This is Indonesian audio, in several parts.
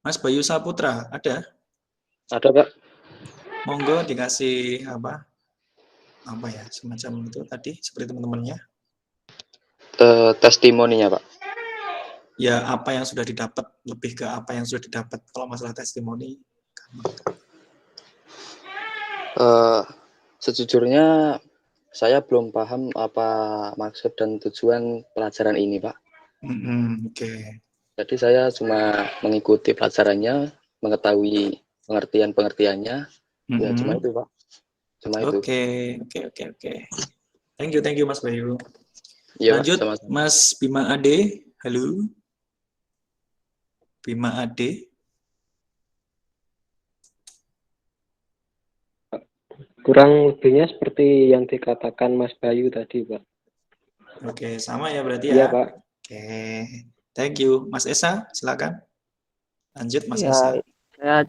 Mas Bayu Saputra, ada? Ada, Pak. Monggo dikasih apa ya, semacam itu tadi, seperti teman-temannya. Testimoninya, Pak. Ya, apa yang sudah didapat, lebih ke apa yang sudah didapat. Kalau masalah testimoni, Sejujurnya saya belum paham apa maksud dan tujuan pelajaran ini, Pak. Oke. Jadi saya cuma mengikuti pelajarannya, mengetahui pengertian-pengertiannya. Ya, cuma itu, Pak. Cuma itu. Oke. Thank you Mas Bayu. Iya, Pak, Lanjut, sama-sama. Mas Bima Ade. Halo. Bima Ade. Kurang lebihnya seperti yang dikatakan Mas Bayu tadi, Pak. Oke, sama ya berarti ya. Iya, Pak. Oke. Thank you. Mas Esa, silakan. Lanjut Mas Ya, Esa. saya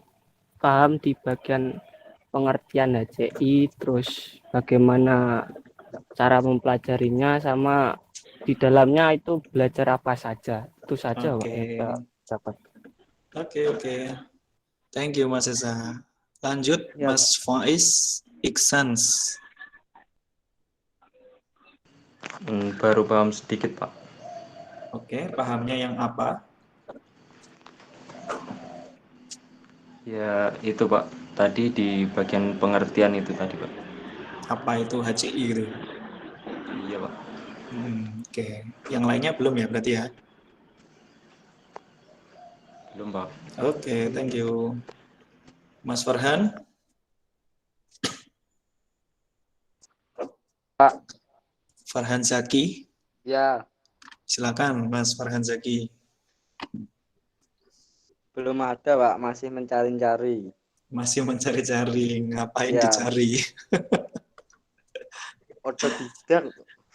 paham di bagian pengertian HCI, terus bagaimana cara mempelajarinya, sama di dalamnya itu belajar apa saja. Itu saja, Pak, yang saya dapat. Oke. Thank you Mas Esa. Lanjut Ya, Mas Faiz Iksans. Baru paham sedikit, Pak. Oke, pahamnya yang apa? Ya, itu, Pak. Tadi di bagian pengertian itu tadi, Pak. Apa itu HCI gitu? Iya, Pak. Oke. Yang lainnya belum ya berarti ya? Belum, Pak. Oke, thank you. Mas Farhan? Pak. Farhan Zaki? Ya. Silakan Mas Farhan Zaki. Belum ada, Pak. Masih mencari-cari. Masih mencari-cari, ngapain Ya. dicari? Otodidak.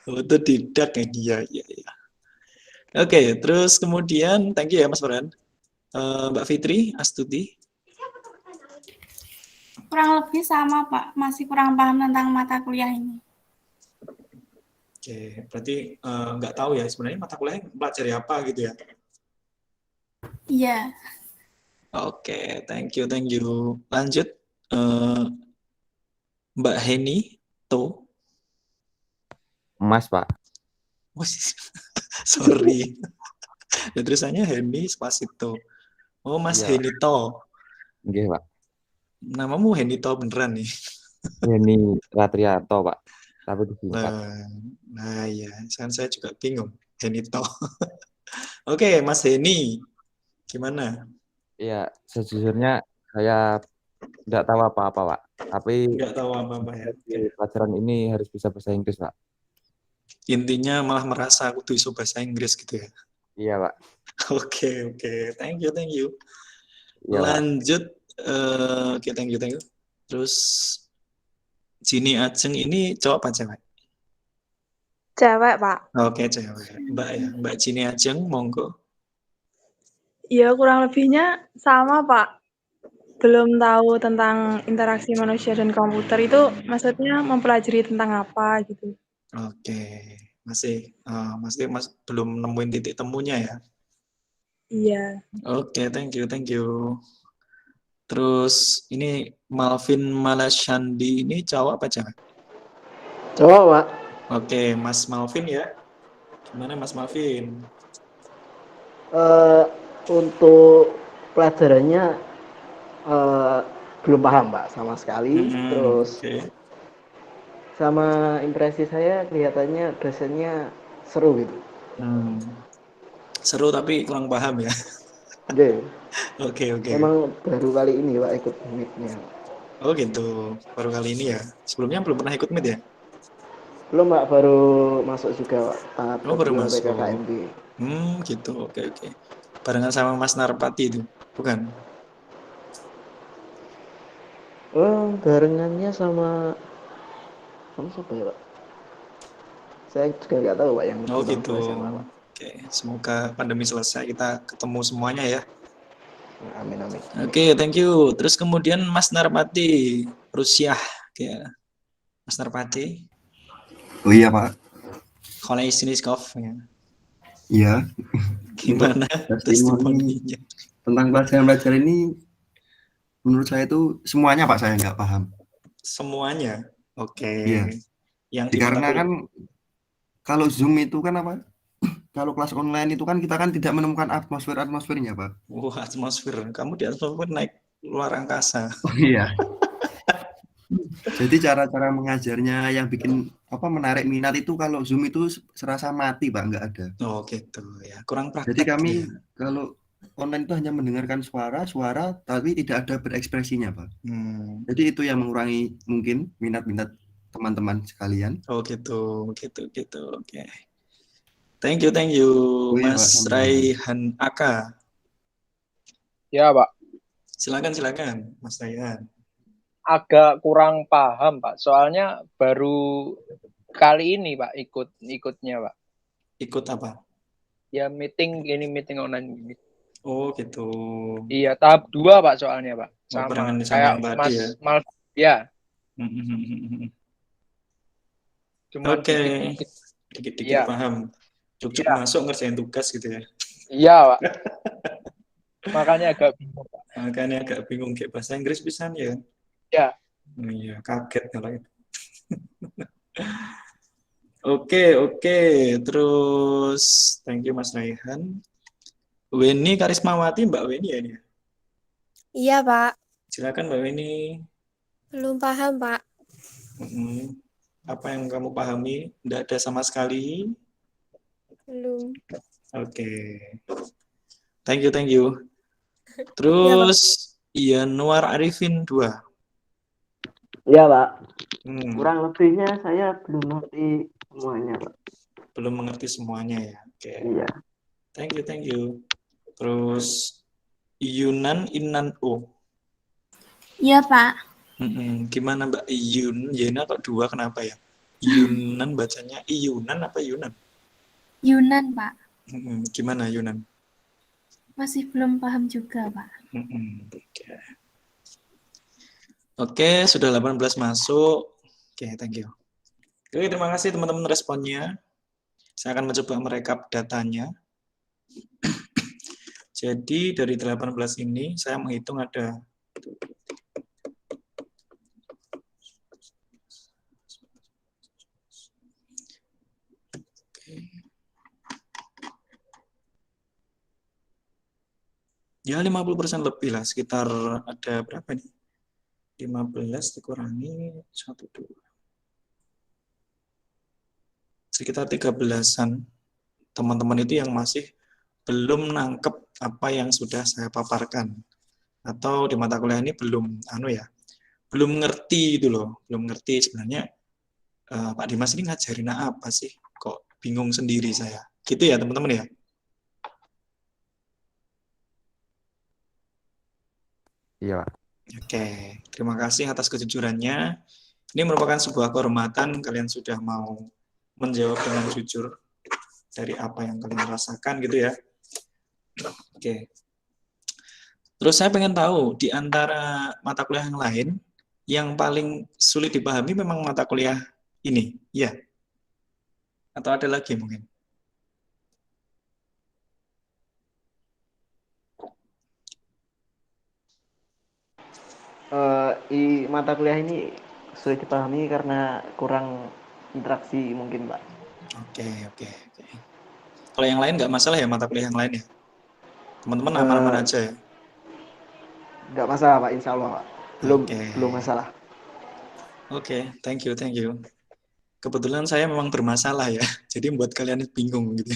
Otodidak ya, iya. Oke, terus kemudian, thank you ya Mas Farhan. Mbak Fitri Astuti? Kurang lebih sama, Pak. Masih kurang paham tentang mata kuliah ini. Oke, berarti nggak tahu ya sebenarnya mata kuliah pelajari apa gitu ya? Iya. Oke, thank you. Lanjut, Mbak Heni To. Mas, Pak. Oh, sorry. Ya, tulisannya Heni Spasito. Oh, Mas Iya. Heni To. Nggih, Pak. Namamu Heni To beneran nih? Heni Ratriarto, Pak. Tapi disingkat. Nah ya, saya juga bingung. Heni To. Oke, Mas Heni. Gimana? Iya, sejujurnya saya tidak tahu apa-apa, Pak. Tapi Nggak tahu apa-apa ya. di pelajaran ini harus bisa bahasa Inggris, Pak. Intinya malah merasa aku tuh iso bahasa Inggris gitu ya. Iya, Pak. Oke. Thank you. Iya, Lanjut, oke, thank you. Terus Jini Ajeng ini cowok apa cewek? Cewek, Pak. Oke, cewek. Mbak Jini Ajeng, monggo. Ya, kurang lebihnya sama, Pak. Belum tahu tentang interaksi manusia dan komputer itu maksudnya mempelajari tentang apa gitu. Oke, masih belum nemuin titik temunya ya? Iya. Oke, thank you. Terus ini Malvin Malasyandi ini cowok apa cewek? Cowok, Pak. Oke, Mas Malvin ya. Gimana Mas Malvin? Untuk pelajarannya belum paham, Pak, sama sekali. Terus sama impresi saya kelihatannya dosennya seru gitu. Seru tapi kurang paham ya. Oke. Emang baru kali ini, Pak, ikut meet-nya. Oh gitu, baru kali ini ya. Sebelumnya belum pernah ikut meet ya? Belum, Pak, baru masuk juga, Pak. Tahap baru kedua masuk. PKKMB. Gitu. Oke. Barengan sama Mas Narpati itu, bukan? Barengannya sama siapa ya, Pak? Saya juga nggak tahu, Pak, yang gitu. Oke, semoga pandemi selesai kita ketemu semuanya ya. Amin. Oke, thank you. Terus kemudian Mas Narpati, Rusia, ya. Mas Narpati. Oh iya, Pak. Kolej Siniskov ya. Iya. Gimana testimoninya? tentang pelajaran-pelajaran ini menurut saya itu semuanya Pak saya nggak paham. Semuanya. Oke. Iya. Yang di mata kuliah. Dikarenakan kalau Zoom itu kan apa? Kalau kelas online itu kan kita kan tidak menemukan atmosfernya Pak. Wah, atmosfer. Kamu di atmosfer naik luar angkasa. Oh iya. Jadi cara-cara mengajarnya yang bikin apa menarik minat itu kalau Zoom itu serasa mati Pak, nggak ada. Oh gitu ya. Kurang Jadi praktek kami ya. kalau online itu hanya mendengarkan suara tapi tidak ada berekspresinya Pak. Jadi itu yang mengurangi mungkin minat-minat teman-teman sekalian. Oh gitu. Oke. Thank you Oh iya, Pak, Mas sama-sama. Raihan Aka. Ya, Pak. Silakan Mas Raihan. Agak kurang paham, Pak. Soalnya baru kali ini, Pak, ikutnya, Pak. Ikut apa? Ya meeting online gini. Oh gitu. Iya, tahap 2, Pak, soalnya, Pak. Sama Barengan sama kayak yang tadi Mas ya. Mal ya. Cuma Oke. dikit-dikit. Dikit-dikit Iya. paham. Cuk Iya. masuk ngerjain tugas gitu ya. Iya, Pak. Makanya agak bingung, Pak. Makanya agak bingung kayak bahasa Inggris pisan ya. Ya. Iya, kaget kalau itu. Oke. Terus thank you Mas Raihan. Weni Karismawati, Mbak Weni ya ini. Iya, Pak. Silakan Mbak Weni. Belum paham, Pak. Apa yang kamu pahami? Tidak ada sama sekali. Belum. Oke. Thank you. Terus Yanuar Arifin 2. Iya, Pak. Kurang lebihnya saya belum ngerti semuanya, Pak. Belum mengerti semuanya ya. Oke. Iya. Thank you. Terus Inan O. Iya, Pak. Gimana Mbak Yun? Yena kok 2 kenapa ya? Yunan bacanya Iyunan apa Yunan? Yunan, Pak. Gimana Yunan? Masih belum paham juga, Pak. Oke, sudah 18 masuk. Oke, thank you. Oke, terima kasih teman-teman responnya. Saya akan mencoba merekap datanya. Jadi dari 18 ini saya menghitung ada ya 50% lebih lah, sekitar ada berapa nih? 15 dikurangi 1, 2. Sekitar 13-an teman-teman itu yang masih belum nangkep apa yang sudah saya paparkan. Atau di mata kuliah ini belum ngerti itu loh, belum ngerti sebenarnya Pak Dimas ini ngajarin apa sih? Kok bingung sendiri saya. Gitu ya teman-teman ya? Iya, Pak. Oke, terima kasih atas kejujurannya. Ini merupakan sebuah kehormatan kalian sudah mau menjawab dengan jujur dari apa yang kalian rasakan gitu ya. Oke. Terus saya pengen tahu di antara mata kuliah yang lain yang paling sulit dipahami memang mata kuliah ini, ya? Atau ada lagi mungkin? Mata kuliah ini sulit dipahami karena kurang interaksi mungkin, Pak. Oke. Kalau yang lain nggak masalah ya mata kuliah yang lain ya? Teman-teman aman-aman aja ya? Nggak masalah, Pak. Insya Allah, Pak. Belum masalah. Oke, thank you. Kebetulan saya memang bermasalah ya, jadi membuat kalian bingung gitu.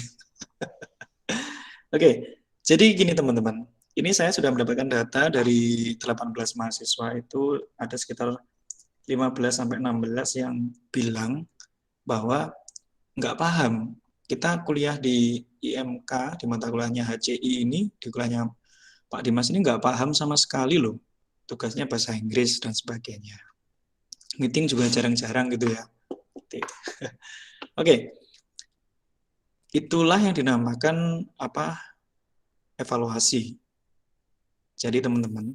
Oke, jadi gini teman-teman. Ini saya sudah mendapatkan data dari 18 mahasiswa itu ada sekitar 15-16 yang bilang bahwa nggak paham. Kita kuliah di IMK, di mata kuliahnya HCI ini, di kuliahnya Pak Dimas ini nggak paham sama sekali loh. Tugasnya bahasa Inggris dan sebagainya. Meeting juga jarang-jarang gitu ya. Oke. Itulah yang dinamakan evaluasi. Jadi teman-teman,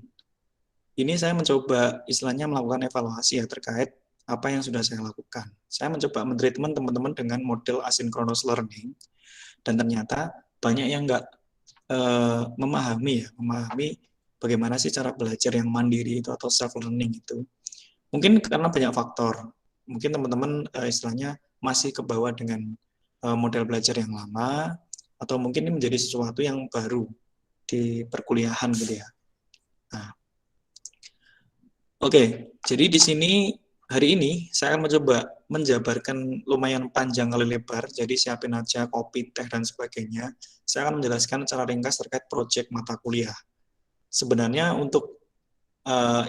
ini saya mencoba istilahnya melakukan evaluasi ya terkait apa yang sudah saya lakukan. Saya mencoba mentreatment teman-teman dengan model asynchronous learning, dan ternyata banyak yang nggak memahami bagaimana sih cara belajar yang mandiri itu atau self learning itu. Mungkin karena banyak faktor. Mungkin teman-teman istilahnya masih kebawa dengan model belajar yang lama, atau mungkin ini menjadi sesuatu yang baru di perkuliahan gitu ya. Nah, oke, jadi di sini hari ini saya akan mencoba menjabarkan lumayan panjang kali lebar, jadi siapin aja kopi, teh, dan sebagainya. Saya akan menjelaskan secara ringkas terkait proyek mata kuliah. Sebenarnya untuk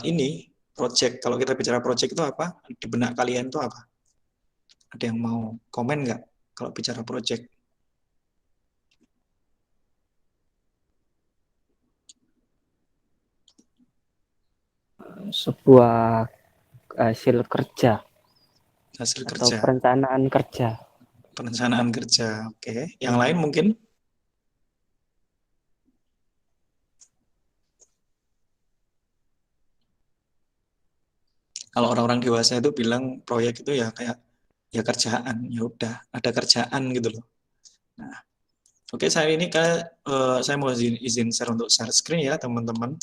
ini, proyek, kalau kita bicara proyek itu apa? Di benak kalian itu apa? Ada yang mau komen nggak kalau bicara proyek? Sebuah hasil kerja Hasil atau kerja. perencanaan kerja. Perencanaan kerja, oke. Yang lain mungkin? Kalau orang-orang dewasa itu bilang proyek itu ya kayak ya kerjaan, ya udah ada kerjaan gitu loh. Nah, oke, saya ini saya mau izin share untuk share screen ya teman-teman.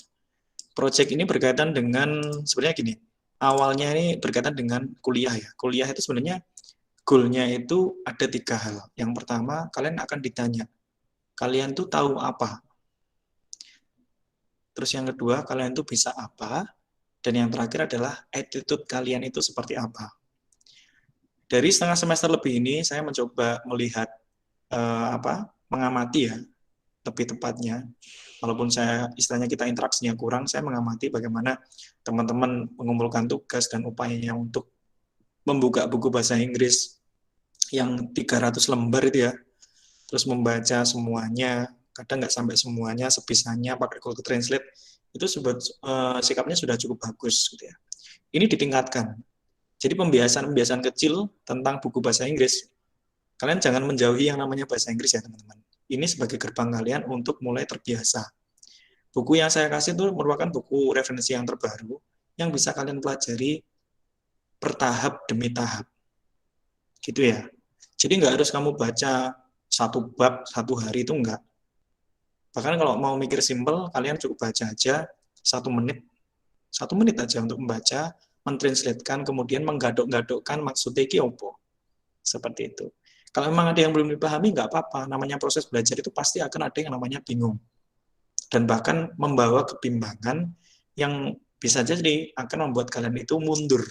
Proyek ini berkaitan dengan sebenarnya gini. Awalnya ini berkaitan dengan kuliah ya. Kuliah itu sebenarnya goalnya itu ada 3 hal. Yang pertama, kalian akan ditanya, kalian tuh tahu apa? Terus yang kedua, kalian tuh bisa apa? Dan yang terakhir adalah attitude kalian itu seperti apa? Dari setengah semester lebih ini, saya mencoba melihat mengamati ya, lebih tepatnya. Walaupun saya istilahnya kita interaksinya kurang, saya mengamati bagaimana teman-teman mengumpulkan tugas dan upayanya untuk membuka buku bahasa Inggris yang 300 lembar itu ya, terus membaca semuanya, kadang nggak sampai semuanya, sebisanya pakai Google Translate, itu sikapnya sudah cukup bagus gitu ya. Ini ditingkatkan. Jadi pembiasaan kecil tentang buku bahasa Inggris. Kalian jangan menjauhi yang namanya bahasa Inggris ya teman-teman. Ini sebagai gerbang kalian untuk mulai terbiasa. Buku yang saya kasih itu merupakan buku referensi yang terbaru yang bisa kalian pelajari bertahap demi tahap. Gitu ya. Jadi nggak harus kamu baca 1 bab 1 hari, itu enggak. Bahkan kalau mau mikir simpel, kalian cukup baca aja 1 menit. 1 menit aja untuk membaca, mentranslatekan, kemudian menggadok-gadokkan maksudnya iki opo. Seperti itu. Kalau memang ada yang belum dipahami, nggak apa-apa. Namanya proses belajar itu pasti akan ada yang namanya bingung. Dan bahkan membawa kebimbangan yang bisa jadi akan membuat kalian itu mundur.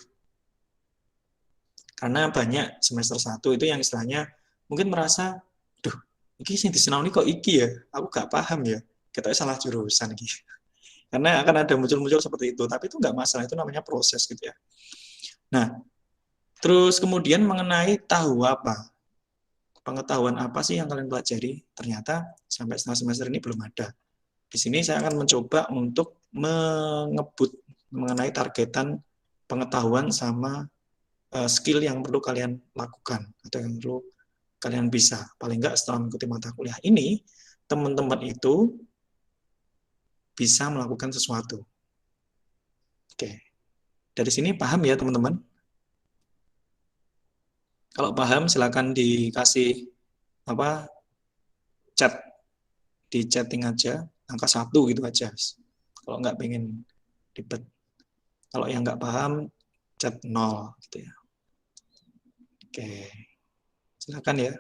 Karena banyak semester 1 itu yang istilahnya mungkin merasa, duh, iki sing disinaoni kok iki ya, aku gak paham ya, kita salah jurusan gitu. Karena akan ada muncul-muncul seperti itu, tapi itu nggak masalah, itu namanya proses gitu ya. Nah, terus kemudian mengenai tahu apa, pengetahuan apa sih yang kalian pelajari, ternyata sampai setengah semester ini belum ada. Di sini saya akan mencoba untuk mengebut mengenai targetan pengetahuan sama skill yang perlu kalian lakukan atau yang perlu kalian bisa. Paling enggak setelah mengikuti mata kuliah ini, teman-teman itu bisa melakukan sesuatu. Oke. Dari sini paham ya teman-teman? Kalau paham silakan dikasih chat, di chatting aja angka 1 gitu aja. Kalau nggak pengen ribet. Kalau yang nggak paham chat 0 gitu ya. Oke. Silakan ya.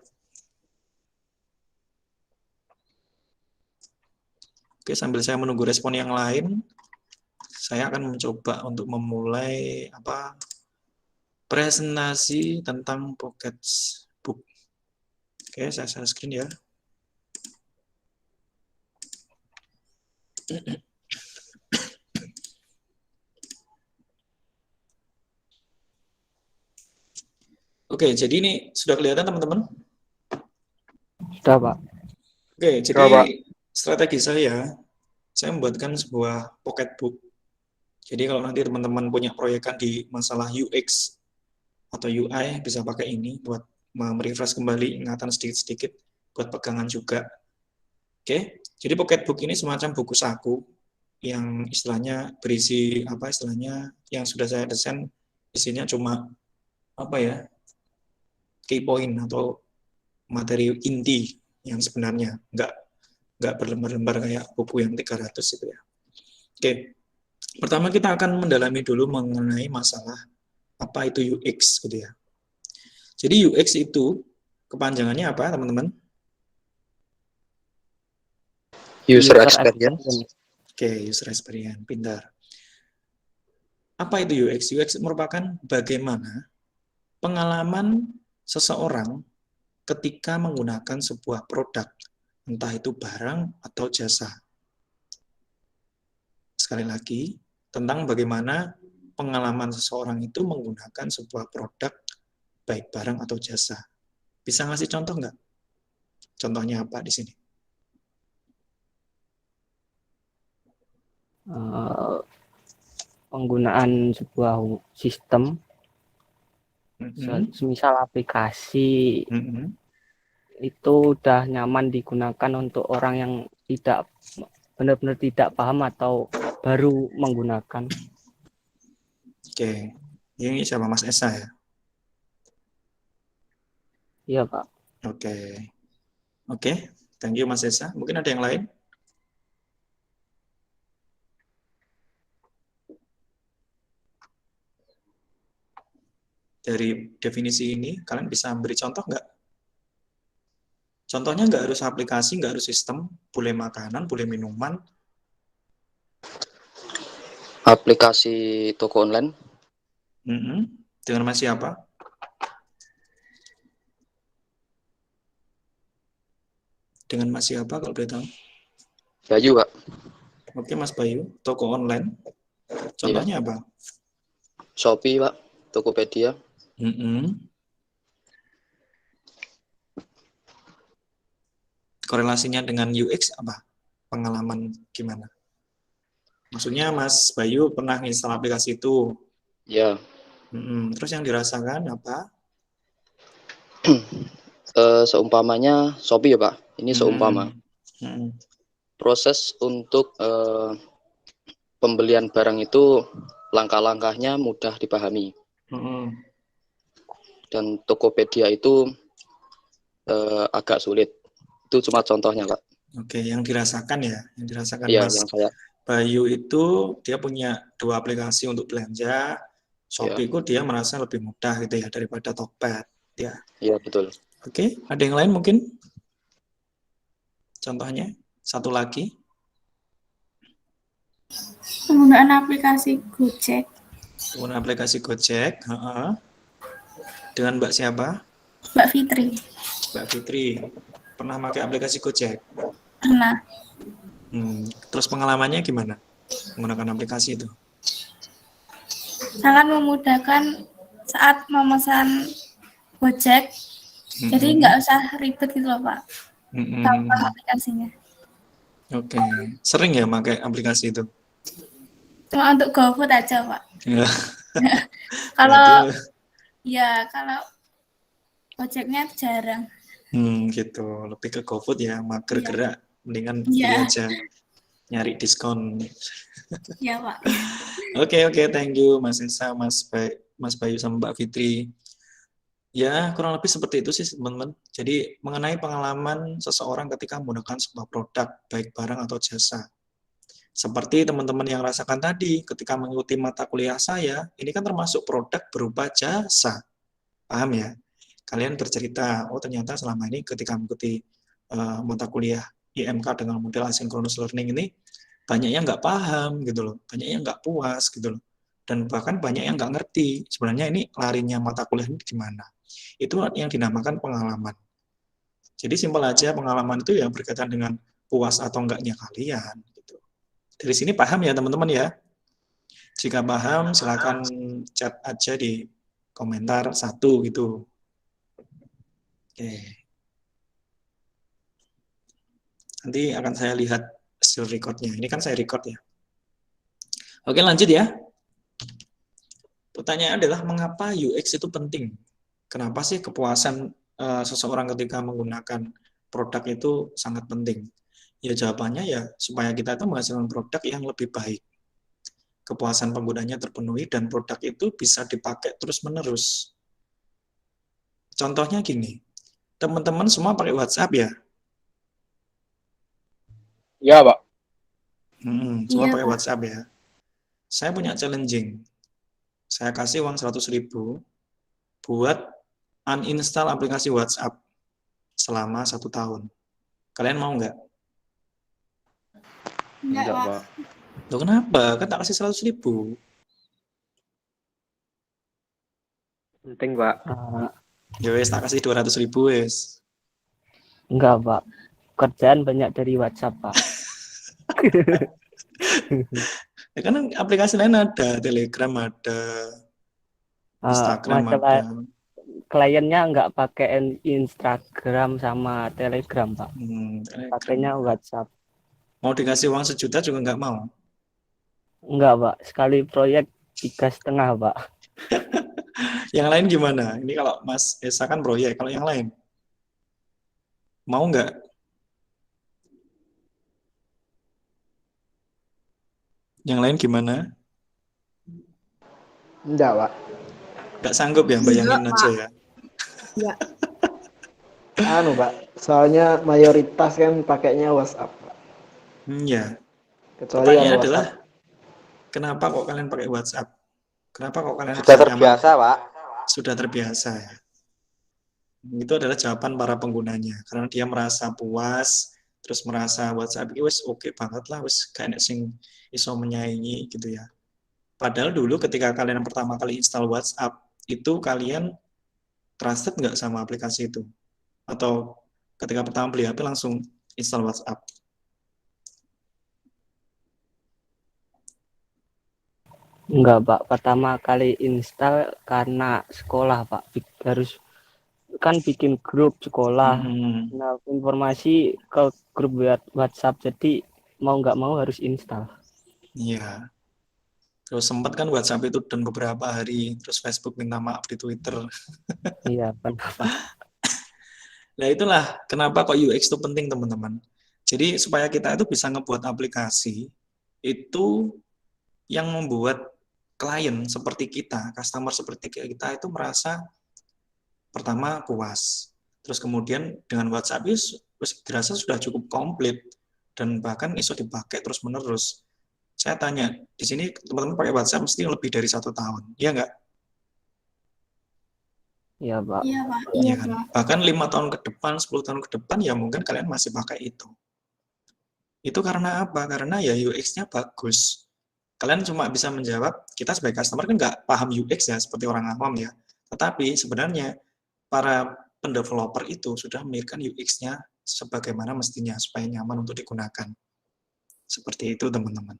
Oke, sambil saya menunggu respon yang lain, saya akan mencoba untuk memulai presentasi tentang Pocket Book. Oke, saya share screen ya. Oke, jadi ini sudah kelihatan teman-teman? Sudah, Pak. Oke, jadi strategi saya membuatkan sebuah pocket book. Jadi kalau nanti teman-teman punya proyekan di masalah UX atau UI, bisa pakai ini buat merefresh kembali ingatan sedikit-sedikit, buat pegangan juga. Oke, jadi pocket book ini semacam buku saku yang istilahnya berisi yang sudah saya desain, isinya cuma key point atau materi inti yang sebenarnya, nggak berlembar-lembar kayak buku yang 300 itu ya. Oke, pertama kita akan mendalami dulu mengenai masalah apa itu UX gitu ya. Jadi UX itu kepanjangannya apa teman-teman? User experience. Oke, user experience, pintar. Apa itu UX? UX merupakan bagaimana pengalaman seseorang ketika menggunakan sebuah produk, entah itu barang atau jasa. Sekali lagi, tentang bagaimana pengalaman seseorang itu menggunakan sebuah produk, baik barang atau jasa. Bisa ngasih contoh nggak? Contohnya apa di sini? Penggunaan sebuah sistem, semisal aplikasi, itu udah nyaman digunakan untuk orang yang tidak benar-benar tidak paham atau baru menggunakan. Oke, ini siapa, Mas Esa ya? Iya, Pak. Oke, thank you Mas Esa. Mungkin ada yang lain? Dari definisi ini, kalian bisa beri contoh nggak? Contohnya nggak harus aplikasi, nggak harus sistem, boleh makanan, boleh minuman. Aplikasi toko online. Dengan Mas siapa? Dengan Mas siapa kalau boleh tahu? Bayu, Pak. Oke, Mas Bayu, toko online. Contohnya apa? Shopee, Pak. Tokopedia. Korelasinya dengan UX apa? Pengalaman gimana? Maksudnya Mas Bayu pernah install aplikasi itu? Ya. Terus yang dirasakan apa? Seumpamanya Shopee ya Pak. Ini seumpama. Proses untuk pembelian barang itu langkah-langkahnya mudah dipahami. Dan Tokopedia itu agak sulit. Itu cuma contohnya, Pak. Oke, yang dirasakan ya, yang dirasakan ya, Mas yang saya... Bayu itu dia punya 2 aplikasi untuk belanja. Shopee itu dia merasa lebih mudah gitu ya daripada Tokped ya. Iya, betul. Oke, ada yang lain mungkin? Contohnya satu lagi. Penggunaan aplikasi Gojek. Penggunaan aplikasi Gojek, dengan Mbak siapa? Mbak Fitri. Mbak Fitri, pernah pakai aplikasi Gojek? Pernah. Terus pengalamannya gimana menggunakan aplikasi itu? Sangat memudahkan saat memesan Gojek. Jadi nggak usah ribet gitu loh, Pak. Tanpa aplikasinya. Oke, sering ya pakai aplikasi itu? Cuma untuk GoFood aja, Pak. Kalau Gojeknya jarang. Gitu, lebih ke GoFood ya, mager gerak, mendingan beli aja, nyari diskon. Iya, Pak. Oke, thank you Mas Esa, Mas Bayu sama Mbak Fitri. Ya, kurang lebih seperti itu sih teman-teman. Jadi mengenai pengalaman seseorang ketika menggunakan sebuah produk, baik barang atau jasa. Seperti teman-teman yang rasakan tadi, ketika mengikuti mata kuliah saya, ini kan termasuk produk berupa jasa. Paham ya? Kalian bercerita, oh ternyata selama ini ketika mengikuti mata kuliah IMK dengan model asynchronous learning ini, banyak yang nggak paham gitu loh, banyak yang nggak puas gitu loh. Dan bahkan banyak yang nggak ngerti, sebenarnya ini larinya mata kuliah ini gimana. Itu yang dinamakan pengalaman. Jadi simpel aja, pengalaman itu ya berkaitan dengan puas atau enggaknya kalian. Gitu. Dari sini paham ya teman-teman ya? Jika paham, silakan chat aja di komentar 1 gitu. Oke. Nanti akan saya lihat hasil recordnya. Ini kan saya record ya. Oke, lanjut ya. Pertanyaan adalah mengapa UX itu penting? Kenapa sih kepuasan seseorang ketika menggunakan produk itu sangat penting? Ya jawabannya ya supaya kita itu menghasilkan produk yang lebih baik. Kepuasan penggunanya terpenuhi dan produk itu bisa dipakai terus-menerus. Contohnya gini, teman-teman semua pakai WhatsApp ya? Ya, Pak. Coba Iya, pakai Pak. WhatsApp ya. Saya punya challenging. Saya kasih uang 100.000 buat uninstall aplikasi WhatsApp selama 1 tahun. Kalian mau nggak? Enggak, Pak. Loh kenapa? Kan tak kasih 100.000. Penting, Pak. Ya wes, tak kasih 200.000 wes. Enggak, Pak. Kerjaan banyak dari WhatsApp, Pak. Ya kan aplikasi lain ada, Telegram ada, Instagram Masalah ada. kliennya nggak pakai Instagram sama Telegram, Pak. Pakainya WhatsApp. Mau dikasih uang 1 juta juga nggak mau? Enggak, Pak. Sekali proyek 3,5, Pak. Yang lain gimana? Ini kalau Mas Esa kan proyek, kalau yang lain mau nggak? Yang lain gimana? Enggak, Pak. Nggak sanggup ya, bayangin Enggak, aja Pak. ya. Enggak. Pak. Soalnya mayoritas kan pakainya WhatsApp, Pak. Ya. Kecuali Pertanyaannya yang adalah, WhatsApp. kenapa kok kalian pakai WhatsApp? Kenapa kok kalian Sudah bisa nyaman? terbiasa, Pak. Sudah terbiasa ya. Itu adalah jawaban para penggunanya. Karena dia merasa puas, terus merasa WhatsApp ini wes oke banget lah, wes kayak sing iso menyaingi gitu ya. Padahal dulu ketika kalian pertama kali install WhatsApp, itu kalian trusted nggak sama aplikasi itu? Atau ketika pertama beli HP langsung install WhatsApp? Enggak, Pak. Pertama kali install karena sekolah, Pak. Harus kan bikin grup sekolah. Nah, informasi ke grup WhatsApp, jadi mau nggak mau harus install. Iya. Terus sempat kan WhatsApp itu dan beberapa hari, terus Facebook minta maaf di Twitter. Iya, benar, Pak. Nah itulah kenapa kok UX itu penting, teman-teman. Jadi supaya kita itu bisa ngebuat aplikasi itu yang membuat klien seperti kita, customer seperti kita itu merasa pertama puas. Terus kemudian dengan WhatsApp itu dirasa sudah cukup komplit dan bahkan iso dipakai terus-menerus. Saya tanya, di sini teman-teman pakai WhatsApp mesti lebih dari 1 tahun, iya nggak? Iya, Pak. Iya, Pak. Iya kan? Bahkan 5 tahun ke depan, 10 tahun ke depan, ya mungkin kalian masih pakai itu. Itu karena apa? Karena ya UX-nya bagus. Kalian cuma bisa menjawab, kita sebagai customer kan nggak paham UX ya, seperti orang awam ya. Tetapi sebenarnya para pendeveloper itu sudah memikirkan UX-nya sebagaimana mestinya, supaya nyaman untuk digunakan. Seperti itu, teman-teman.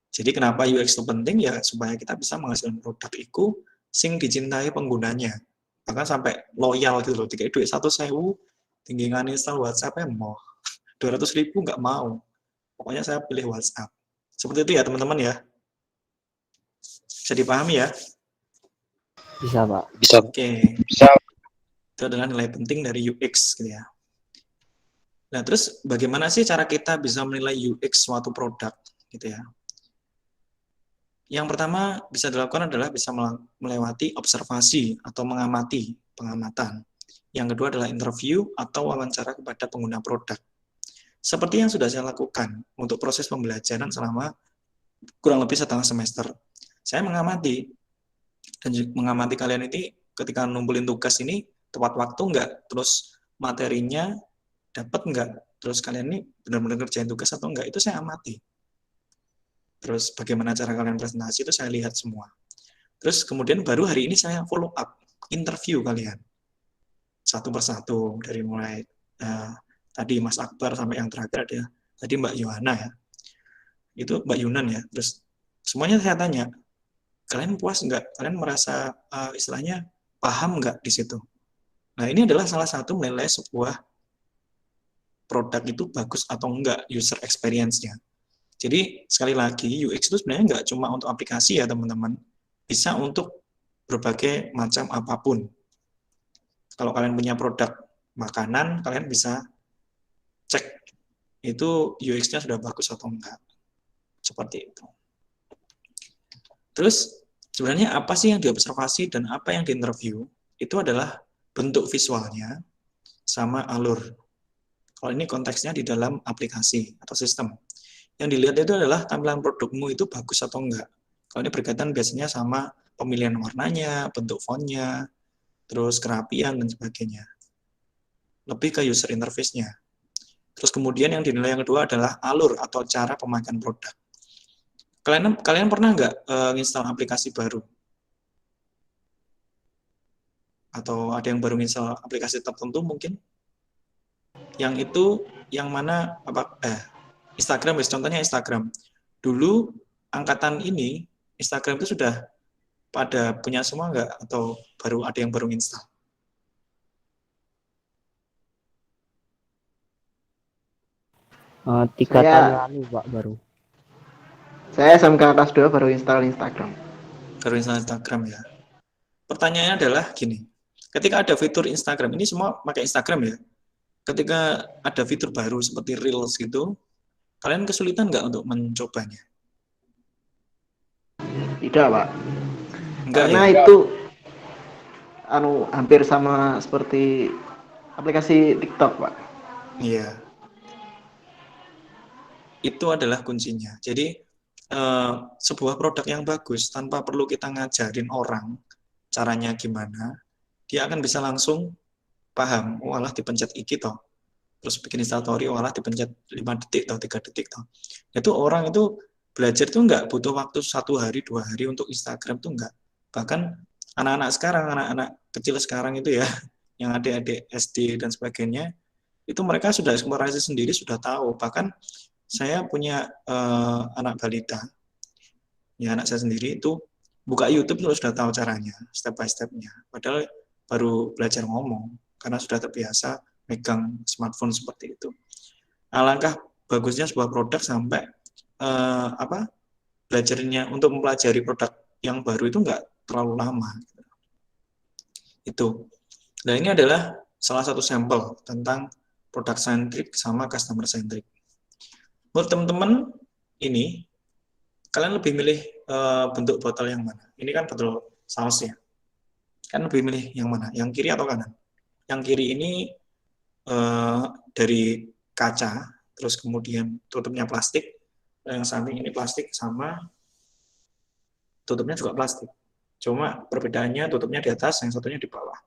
Jadi kenapa UX itu penting? Ya supaya kita bisa menghasilkan produk itu sing dicintai penggunanya. Bahkan sampai loyal gitu loh. Tiga duit 1.000, tinggi install WhatsApp-nya mau. 200.000 nggak mau. Pokoknya saya pilih WhatsApp. Seperti itu ya, teman-teman ya. Bisa dipahami ya? Bisa, Pak. Bisa. Oke. Bisa. Itu adalah nilai penting dari UX gitu ya. Nah, terus bagaimana sih cara kita bisa menilai UX suatu produk gitu ya? Yang pertama bisa dilakukan adalah bisa melewati observasi atau mengamati, pengamatan. Yang kedua adalah interview atau wawancara kepada pengguna produk. Seperti yang sudah saya lakukan untuk proses pembelajaran selama kurang lebih 1/2 semester. Saya mengamati, dan mengamati kalian ini ketika numpulin tugas ini tepat waktu enggak, terus materinya dapat enggak, terus kalian ini benar-benar kerjain tugas atau enggak, itu saya amati. Terus bagaimana cara kalian presentasi itu saya lihat semua. Terus kemudian baru hari ini saya follow up, interview kalian. Satu persatu, dari mulai tadi Mas Akbar sampai yang terakhir ada tadi Mbak Yohana ya. Itu Mbak Yunan ya. Terus semuanya saya tanya, kalian puas nggak? Kalian merasa istilahnya paham nggak di situ? Nah ini adalah salah satu menilai sebuah produk itu bagus atau enggak user experience-nya. Jadi sekali lagi UX itu sebenarnya nggak cuma untuk aplikasi ya teman-teman, bisa untuk berbagai macam apapun. Kalau kalian punya produk makanan, kalian bisa cek itu UX-nya sudah bagus atau enggak. Seperti itu. Terus sebenarnya apa sih yang diobservasi dan apa yang diinterview? Itu adalah bentuk visualnya sama alur. Kalau ini konteksnya di dalam aplikasi atau sistem. Yang dilihat itu adalah tampilan produkmu itu bagus atau enggak. Kalau ini berkaitan biasanya sama pemilihan warnanya, bentuk fontnya, terus kerapian dan sebagainya. Lebih ke user interface-nya. Terus kemudian yang dinilai yang kedua adalah alur atau cara pemakaian produk. Kalian pernah nggak nginstal aplikasi baru? Atau ada yang baru nginstal aplikasi tertentu mungkin? Yang itu yang mana Instagram, contohnya Instagram. Dulu angkatan ini Instagram itu sudah pada punya semua nggak? Atau baru ada yang baru install? Tiga tahun lalu Pak baru. Saya SMK kelas 2 baru install Instagram. Baru install Instagram ya. Pertanyaannya adalah gini, ketika ada fitur Instagram, ini semua pakai Instagram ya, ketika ada fitur baru seperti Reels gitu, kalian kesulitan nggak untuk mencobanya? Tidak, Pak. Enggak, karena ya? Itu hampir sama seperti aplikasi TikTok, Pak. Iya. Itu adalah kuncinya. Jadi sebuah produk yang bagus tanpa perlu kita ngajarin orang caranya gimana, dia akan bisa langsung paham, walah dipencet iki toh. Terus bikin instastory, walah dipencet 5 detik toh, 3 detik toh. Itu orang itu belajar tuh nggak butuh waktu 1 hari, 2 hari untuk Instagram tuh nggak. Bahkan anak-anak sekarang, anak-anak kecil sekarang itu ya, yang adik-adik SD dan sebagainya, itu mereka sudah eksplorasi sendiri, sudah tahu. Bahkan saya punya anak balita, ya anak saya sendiri itu buka YouTube itu sudah tahu caranya, step by step-nya. Padahal baru belajar ngomong, karena sudah terbiasa megang smartphone seperti itu. Alangkah bagusnya sebuah produk sampai belajarnya untuk mempelajari produk yang baru itu nggak terlalu lama. Itu. Nah ini adalah salah satu sampel tentang product centric sama customer centric. Menurut teman-teman ini, kalian lebih milih bentuk botol yang mana? Ini kan botol saus ya. Kan lebih milih yang mana? Yang kiri atau kanan? Yang kiri ini dari kaca, terus kemudian tutupnya plastik. Yang samping ini plastik sama tutupnya juga plastik. Cuma perbedaannya tutupnya di atas, yang satunya di bawah.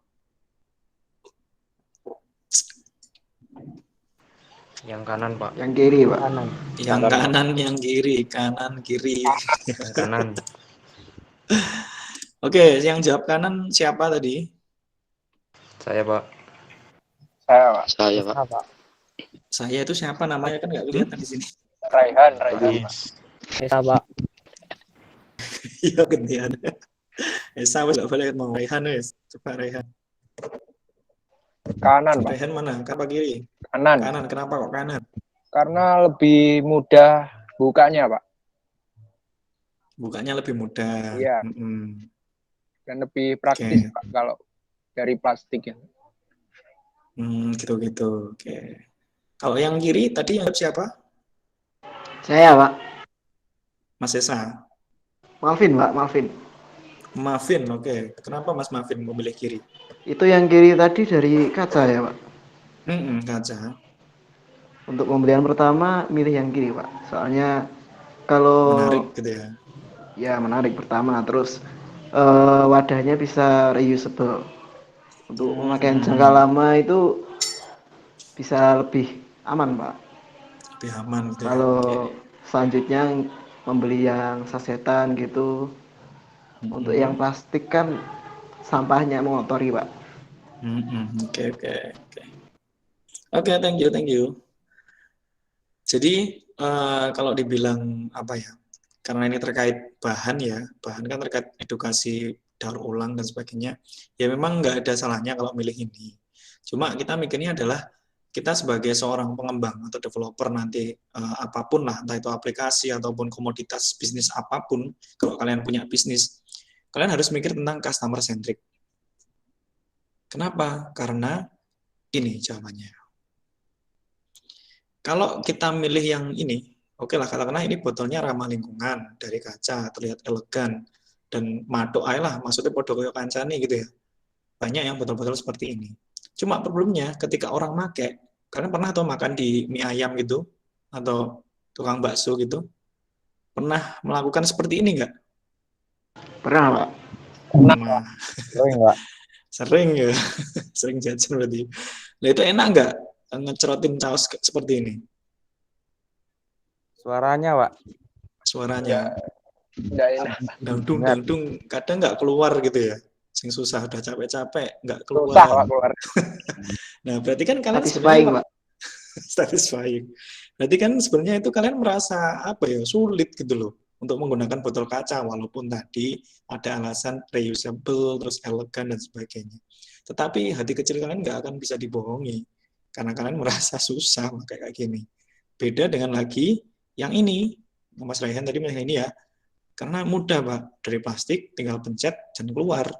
Yang kanan, Pak. Yang kiri, Pak. Kanan. Yang kanan, yang kiri, kanan, kiri. Yang kanan. Oke, yang jawab kanan siapa tadi? Saya, Pak. Saya, Pak. Saya, Pak. Saya itu siapa namanya kan nggak kelihatan di sini. Raihan, Esa, Pak. Iya gantian. Esa wes nggak boleh mau Raihan wes. Coba Raihan. Kanan, Pak. Raihan mana? Apa kiri? Kanan. Kanan. Kenapa kok kanan? Karena lebih mudah bukanya, Pak. Bukanya lebih mudah. Iya. Dan lebih praktis, Pak, kalau dari plastik ya. Gitu-gitu. Oke. Kalau yang kiri tadi yang siapa? Saya, Pak. Mas Esa. Malvin, Pak. Malvin. Mavin, oke. Kenapa Mas Mavin memilih kiri? Itu yang kiri tadi dari kaca ya, Pak? Kaca. Untuk pembelian pertama, milih yang kiri, Pak. Soalnya kalau... Menarik gitu ya? Ya, menarik pertama. Terus wadahnya bisa reusable. Untuk pemakaian jangka lama itu bisa lebih aman, Pak. Lebih aman gitu kalau ya? Selanjutnya membeli yang sasetan gitu. Untuk yang plastik kan sampahnya mengotori, Pak. Oke, thank you. Jadi kalau dibilang apa ya? Karena ini terkait bahan ya, bahan kan terkait edukasi daur ulang dan sebagainya. Ya memang nggak ada salahnya kalau milih ini. Cuma kita mikirnya adalah kita sebagai seorang pengembang atau developer nanti apapun lah, entah itu aplikasi ataupun komoditas bisnis apapun, kalau kalian punya bisnis, kalian harus mikir tentang customer centric. Kenapa? Karena ini jawabannya. Kalau kita milih yang ini, oke lah, karena ini botolnya ramah lingkungan, dari kaca, terlihat elegan, dan madok aja lah, maksudnya podo koyo kancane gitu ya. Banyak yang botol-botol seperti ini. Cuma problemnya ketika orang make, Kalian pernah atau makan di mie ayam gitu atau tukang bakso gitu? Pernah melakukan seperti ini nggak? Pernah, Pak. Pernah. Sering, Pak. Sering ya. Sering jajan berarti. Nah, itu enak nggak ngecerotin saus seperti ini? Suaranya, Pak. Suaranya. Nggak enak. Dangdung, kadang nggak keluar gitu ya. Sing susah, udah capek-capek, nggak keluar. Susah, Pak, keluar. Nah, berarti kan kalian Satisfying, sebenarnya Pak. satisfying. Berarti kan sebenarnya itu kalian merasa apa ya, sulit gitu loh untuk menggunakan botol kaca, walaupun tadi ada alasan reusable, terus elegan dan sebagainya. Tetapi hati kecil kalian nggak akan bisa dibohongi karena kalian merasa susah kayak gini. Beda dengan lagi yang ini, Mas Raihan tadi bilang ini ya, karena mudah Pak, dari plastik tinggal pencet dan keluar.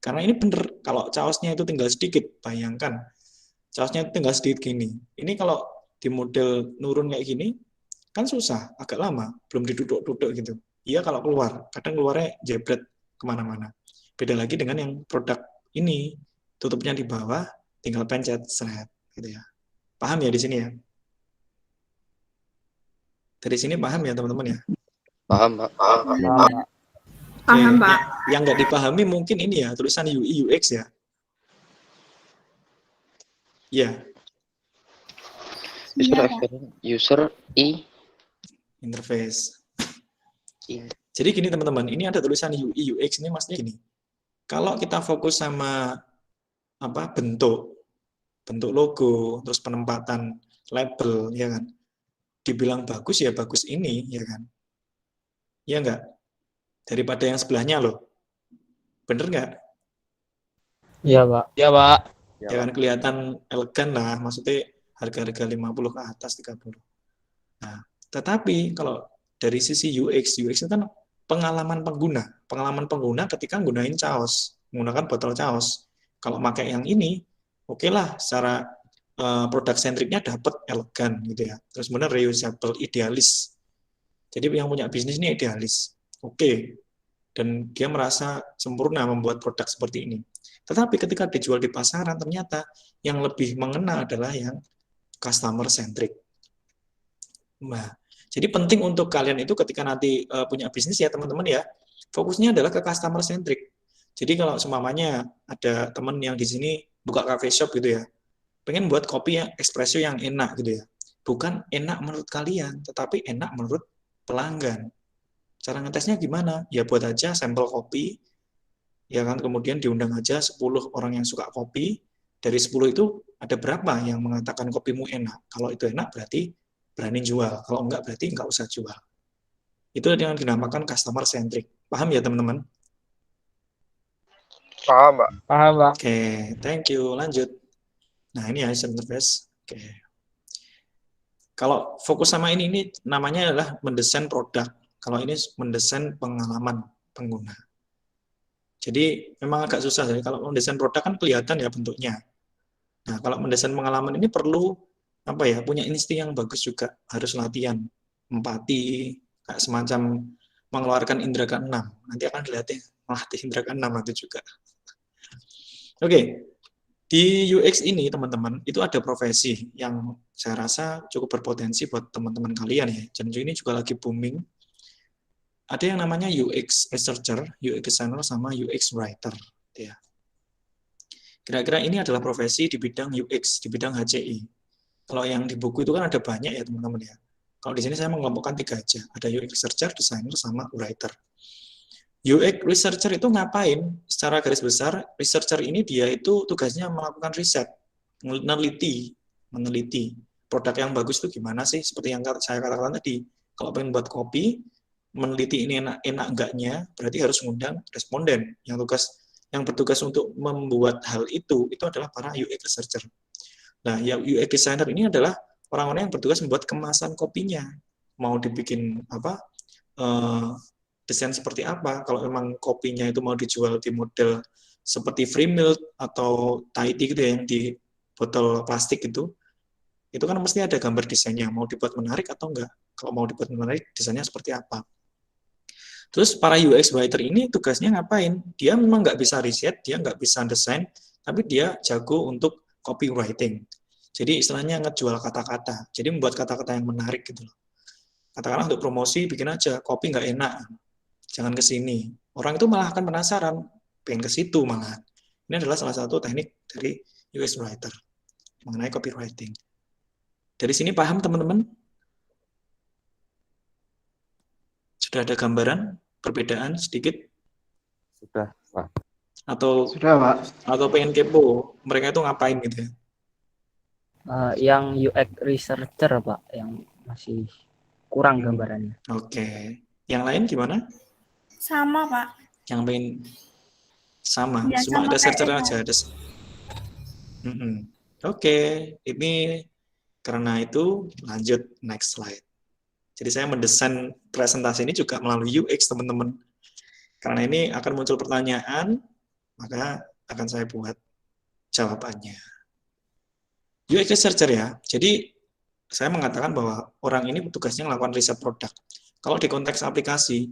Karena ini bener, kalau caosnya itu tinggal sedikit, bayangkan caosnya itu tinggal sedikit gini. Ini kalau di model nurun kayak gini, kan susah, agak lama, belum diduduk-duduk gitu. Iya kalau keluar, kadang keluarnya jebret kemana-mana. Beda lagi dengan yang produk ini, tutupnya di bawah, tinggal pencet, seret, gitu ya. Paham ya di sini ya? Dari sini paham ya teman-teman ya? Paham, Pak. Paham, Pak. Yang nggak dipahami mungkin ini ya, tulisan UI UX ya. Iya. User interface. Jadi gini teman-teman, ini ada tulisan UI UX ini maksudnya gini. Kalau kita fokus sama apa bentuk logo, terus penempatan label, ya kan? Dibilang bagus ya bagus ini, ya kan? Ya enggak? Daripada yang sebelahnya loh. Bener nggak? Iya, Pak. Iya, Pak. Ya kan kelihatan elegan lah, maksudnya harga-harga 50 ke atas 30. Nah, tetapi kalau dari sisi UX itu kan pengalaman pengguna ketika gunain caos, menggunakan botol caos. Kalau pakai yang ini, oke lah, secara produk sentriknya dapat elegan gitu ya. Terus kemudian reusable, idealis. Jadi yang punya bisnis ini idealis. Oke. Dan dia merasa sempurna membuat produk seperti ini. Tetapi ketika dijual di pasaran, ternyata yang lebih mengena adalah yang customer centric. Nah, jadi penting untuk kalian itu ketika nanti punya bisnis ya teman-teman ya, fokusnya adalah ke customer centric. Jadi kalau semuanya ada teman yang di sini buka cafe shop gitu ya, pengen buat kopi yang espresso yang enak gitu ya. Bukan enak menurut kalian, tetapi enak menurut pelanggan. Cara ngetesnya gimana? Ya buat aja sampel kopi, ya kan, kemudian diundang aja 10 orang yang suka kopi, dari 10 itu ada berapa yang mengatakan kopimu enak. Kalau itu enak berarti berani jual, kalau enggak berarti enggak usah jual. Itu yang dinamakan customer centric. Paham ya teman-teman? Paham, Pak. Paham, Pak. Oke, thank you. Lanjut. Nah, ini user interface. Oke. Kalau fokus sama ini namanya adalah mendesain produk. Kalau ini mendesain pengalaman pengguna. Jadi memang agak susah. Jadi kalau mendesain produk kan kelihatan ya bentuknya. Nah, kalau mendesain pengalaman ini perlu apa ya? Punya insting yang bagus juga. Harus latihan, empati, kayak semacam mengeluarkan indera ke-6. Nanti akan dilatih melatih indera ke-6 nanti juga. Oke. Di UX ini teman-teman itu ada profesi yang saya rasa cukup berpotensi buat teman-teman kalian ya. Dan ini juga lagi booming. Ada yang namanya UX researcher, UX designer, sama UX writer. Ya. Kira-kira ini adalah profesi di bidang UX, di bidang HCI. Kalau yang di buku itu kan ada banyak ya teman-teman ya. Kalau di sini saya mengelompokkan 3 aja. Ada UX researcher, designer, sama writer. UX researcher itu ngapain? Secara garis besar, researcher ini dia itu tugasnya melakukan riset, meneliti produk yang bagus itu gimana sih? Seperti yang saya katakan tadi, kalau pengen buat kopi, meneliti ini enak enggaknya, berarti harus mengundang responden yang bertugas untuk membuat hal itu adalah para UX researcher. Nah, yang UX designer ini adalah orang-orang yang bertugas membuat kemasan kopinya. Mau dibikin apa? Desain seperti apa? Kalau memang kopinya itu mau dijual di model seperti free milk atau Thai tea gitu ya, yang di botol plastik itu kan mesti ada gambar desainnya. Mau dibuat menarik atau enggak? Kalau mau dibuat menarik, desainnya seperti apa? Terus para UX writer ini tugasnya ngapain? Dia memang nggak bisa riset, dia nggak bisa desain, tapi dia jago untuk copywriting. Jadi istilahnya ngejual kata-kata. Jadi membuat kata-kata yang menarik gitu loh. Katakanlah untuk promosi bikin aja kopi nggak enak, jangan ke sini. Orang itu malah akan penasaran, pengen ke situ malah. Ini adalah salah satu teknik dari UX writer mengenai copywriting. Dari sini paham teman-teman? Sudah ada gambaran perbedaan sedikit? Sudah, Pak. Atau Sudah, Pak. Atau pengen kepo, mereka itu ngapain gitu ya? Yang UX researcher Pak, yang masih kurang gambarannya. Oke. Yang lain gimana? Sama Pak. Yang pengen sama, Ya, cuma sama ada searcher kayak aja. Ada. Oke, ini karena itu lanjut next slide. Jadi saya mendesain presentasi ini juga melalui UX teman-teman. Karena ini akan muncul pertanyaan, maka akan saya buat jawabannya. UX researcher ya. Jadi saya mengatakan bahwa orang ini tugasnya melakukan riset produk. Kalau di konteks aplikasi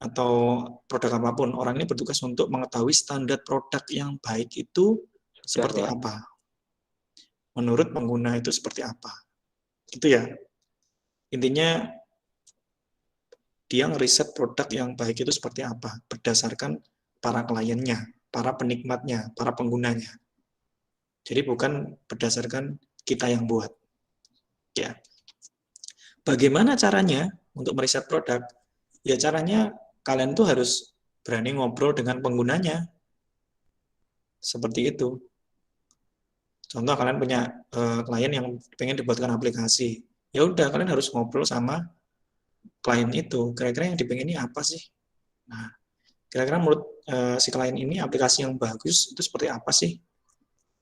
atau produk apapun, orang ini bertugas untuk mengetahui standar produk yang baik itu seperti apa. Menurut pengguna itu seperti apa. Gitu ya. Intinya dia ngeriset produk yang baik itu seperti apa berdasarkan para kliennya, para penikmatnya, para penggunanya. Jadi bukan berdasarkan kita yang buat. Ya. Bagaimana caranya untuk meriset produk? Ya caranya kalian tuh harus berani ngobrol dengan penggunanya. Seperti itu. Contoh kalian punya klien yang pengen dibuatkan aplikasi. Ya udah kalian harus ngobrol sama klien itu. Kira-kira yang dipengen ini apa sih? Nah, kira-kira menurut si klien ini aplikasi yang bagus itu seperti apa sih?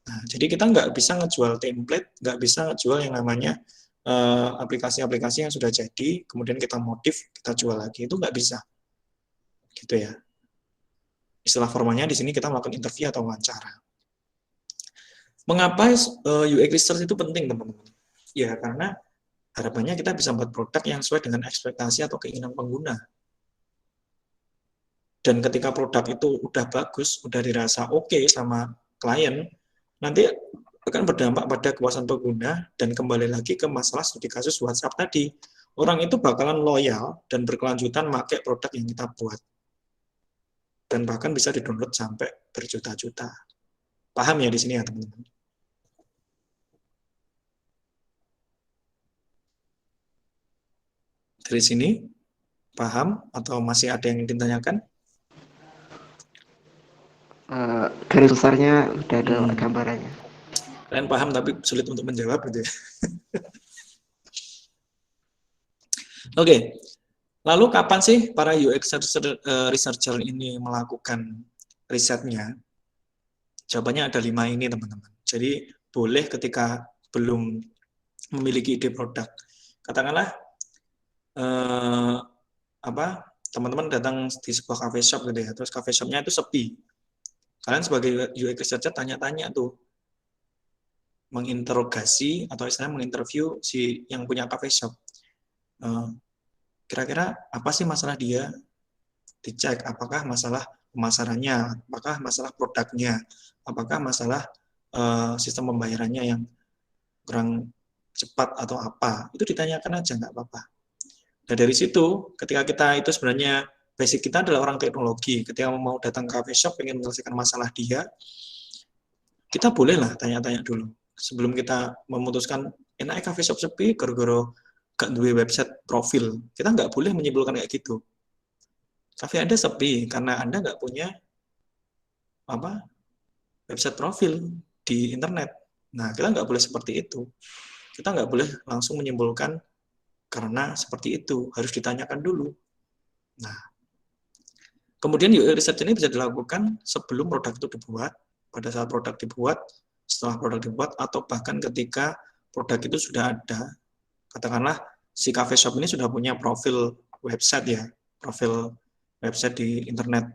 Nah, jadi kita nggak bisa ngejual template, nggak bisa ngejual yang namanya aplikasi-aplikasi yang sudah jadi, kemudian kita modif, kita jual lagi. Itu nggak bisa. Gitu ya. Istilah formalnya di sini kita melakukan interview atau wawancara. Mengapa UX research itu penting, teman-teman? Ya, karena harapannya kita bisa membuat produk yang sesuai dengan ekspektasi atau keinginan pengguna. Dan ketika produk itu udah bagus, udah dirasa oke sama klien, nanti akan berdampak pada kepuasan pengguna dan kembali lagi ke masalah studi kasus WhatsApp tadi. Orang itu bakalan loyal dan berkelanjutan pakai produk yang kita buat. Dan bahkan bisa di-download sampai berjuta-juta. Paham ya di sini ya, teman-teman? Dari sini, paham atau masih ada yang ditanyakan? Garis besarnya udah ada gambarannya. Kalian paham tapi sulit untuk menjawab gitu ya. Oke, lalu kapan sih para UX researcher ini melakukan risetnya? Jawabannya ada 5 ini teman-teman. Jadi boleh ketika belum memiliki ide produk. Katakanlah teman-teman datang di sebuah cafe shop gitu ya, terus cafe shopnya itu sepi. Kalian sebagai UX researcher tanya-tanya tuh, menginterogasi atau istilahnya menginterview si yang punya cafe shop. Kira-kira apa sih masalah dia? Dicek apakah masalah pemasarannya, apakah masalah produknya, apakah masalah sistem pembayarannya yang kurang cepat atau apa. Itu ditanyakan aja, nggak apa-apa. Nah dari situ, ketika kita itu sebenarnya basic kita adalah orang teknologi, ketika mau datang ke cafe shop, ingin menyelesaikan masalah dia, kita bolehlah tanya-tanya dulu. Sebelum kita memutuskan, enaknya cafe shop sepi, gara-gara gak duwe website profil. Kita nggak boleh menyimpulkan kayak gitu. Cafe Anda sepi, karena Anda nggak punya website profil di internet. Nah, kita nggak boleh seperti itu. Kita nggak boleh langsung menyimpulkan karena seperti itu. Harus ditanyakan dulu. Nah, kemudian UX research ini bisa dilakukan sebelum produk itu dibuat, pada saat produk dibuat, setelah produk dibuat, atau bahkan ketika produk itu sudah ada. Katakanlah si cafe shop ini sudah punya profil website ya, profil website di internet.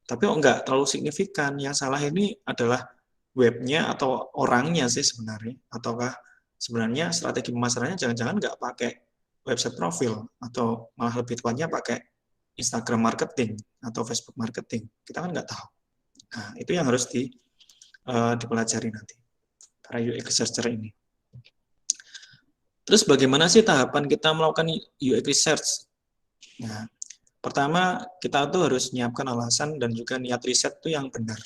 Tapi enggak terlalu signifikan. Yang salah ini adalah webnya atau orangnya sih sebenarnya. Ataukah sebenarnya strategi pemasarannya jangan-jangan enggak pakai website profil, atau malah lebih tepatnya pakai Instagram marketing atau Facebook marketing. Kita kan nggak tahu. Nah, itu yang harus dipelajari nanti. para UX researcher ini. Terus bagaimana sih tahapan kita melakukan UX research? Nah, pertama kita tuh harus menyiapkan alasan dan juga niat riset itu yang benar.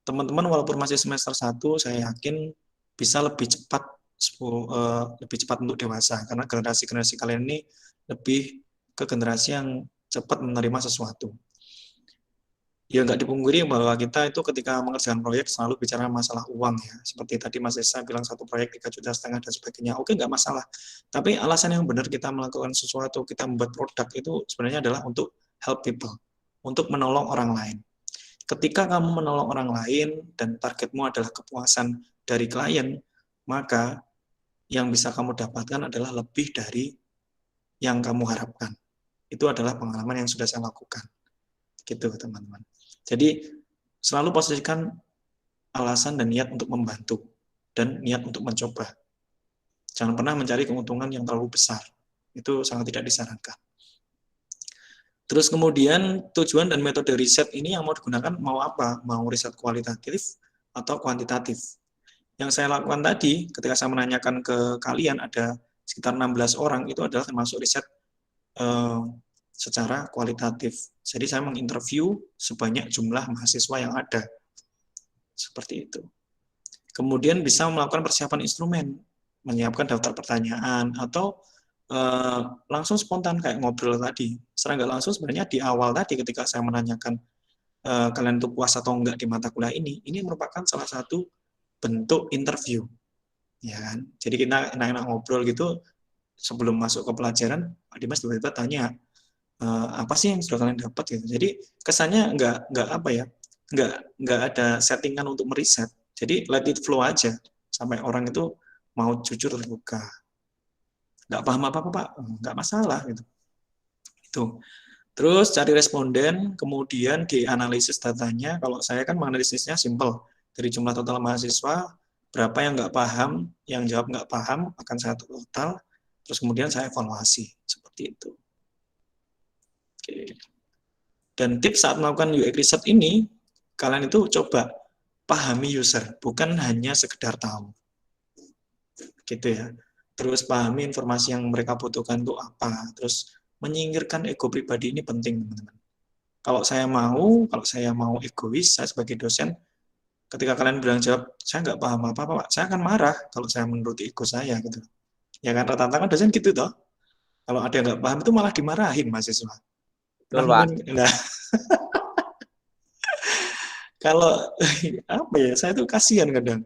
Teman-teman walaupun masih semester 1, saya yakin bisa lebih cepat untuk dewasa, karena generasi kalian ini lebih ke generasi yang cepat menerima sesuatu. Ya nggak dipungkiri bahwa kita itu ketika mengerjakan proyek selalu bicara masalah uang ya. Seperti tadi Mas Esa bilang satu proyek 3,5 juta dan sebagainya. Oke, nggak masalah. Tapi alasan yang benar kita melakukan sesuatu, kita membuat produk itu sebenarnya adalah untuk help people, untuk menolong orang lain. Ketika kamu menolong orang lain dan targetmu adalah kepuasan dari klien, maka yang bisa kamu dapatkan adalah lebih dari yang kamu harapkan. Itu adalah pengalaman yang sudah saya lakukan. Gitu, teman-teman. Jadi, selalu posisikan alasan dan niat untuk membantu dan niat untuk mencoba. Jangan pernah mencari keuntungan yang terlalu besar. Itu sangat tidak disarankan. Terus kemudian tujuan dan metode riset ini yang mau digunakan mau apa? Mau riset kualitatif atau kuantitatif. Yang saya lakukan tadi, ketika saya menanyakan ke kalian, ada sekitar 16 orang, itu adalah termasuk riset secara kualitatif. Jadi saya menginterview sebanyak jumlah mahasiswa yang ada. Seperti itu. Kemudian bisa melakukan persiapan instrumen, menyiapkan daftar pertanyaan, atau langsung spontan kayak ngobrol tadi. Secara nggak langsung sebenarnya di awal tadi ketika saya menanyakan kalian itu puas atau enggak di mata kuliah ini merupakan salah satu bentuk interview. Ya kan? Jadi kita enak-enak ngobrol gitu sebelum masuk ke pelajaran, Pak Dimas tiba-tiba tanya, apa sih yang sudah kalian dapat gitu. Jadi kesannya nggak apa ya, nggak ada settingan untuk meriset. Jadi let it flow aja sampai orang itu mau jujur terbuka. Nggak paham apa-apa Pak, nggak masalah gitu. Itu. Terus cari responden, kemudian dianalisis datanya. Kalau saya kan menganalisisnya simple. Dari jumlah total mahasiswa, berapa yang nggak paham, yang jawab nggak paham akan saya total. Terus kemudian saya evaluasi seperti itu. Oke. Dan tips saat melakukan UX research ini, kalian itu coba pahami user, bukan hanya sekedar tahu. Gitu ya. Terus pahami informasi yang mereka butuhkan itu apa. Terus menyingkirkan ego pribadi ini penting, teman-teman. Kalau saya mau egois, saya sebagai dosen, ketika kalian bilang jawab, saya nggak paham apa-apa, Pak, saya akan marah kalau saya menuruti ego saya gitu. Ya kan rata-rata kan dosen gitu toh. Kalau ada yang nggak paham itu malah dimarahin mahasiswa. Nah, kalau apa ya, saya tuh kasihan kadang.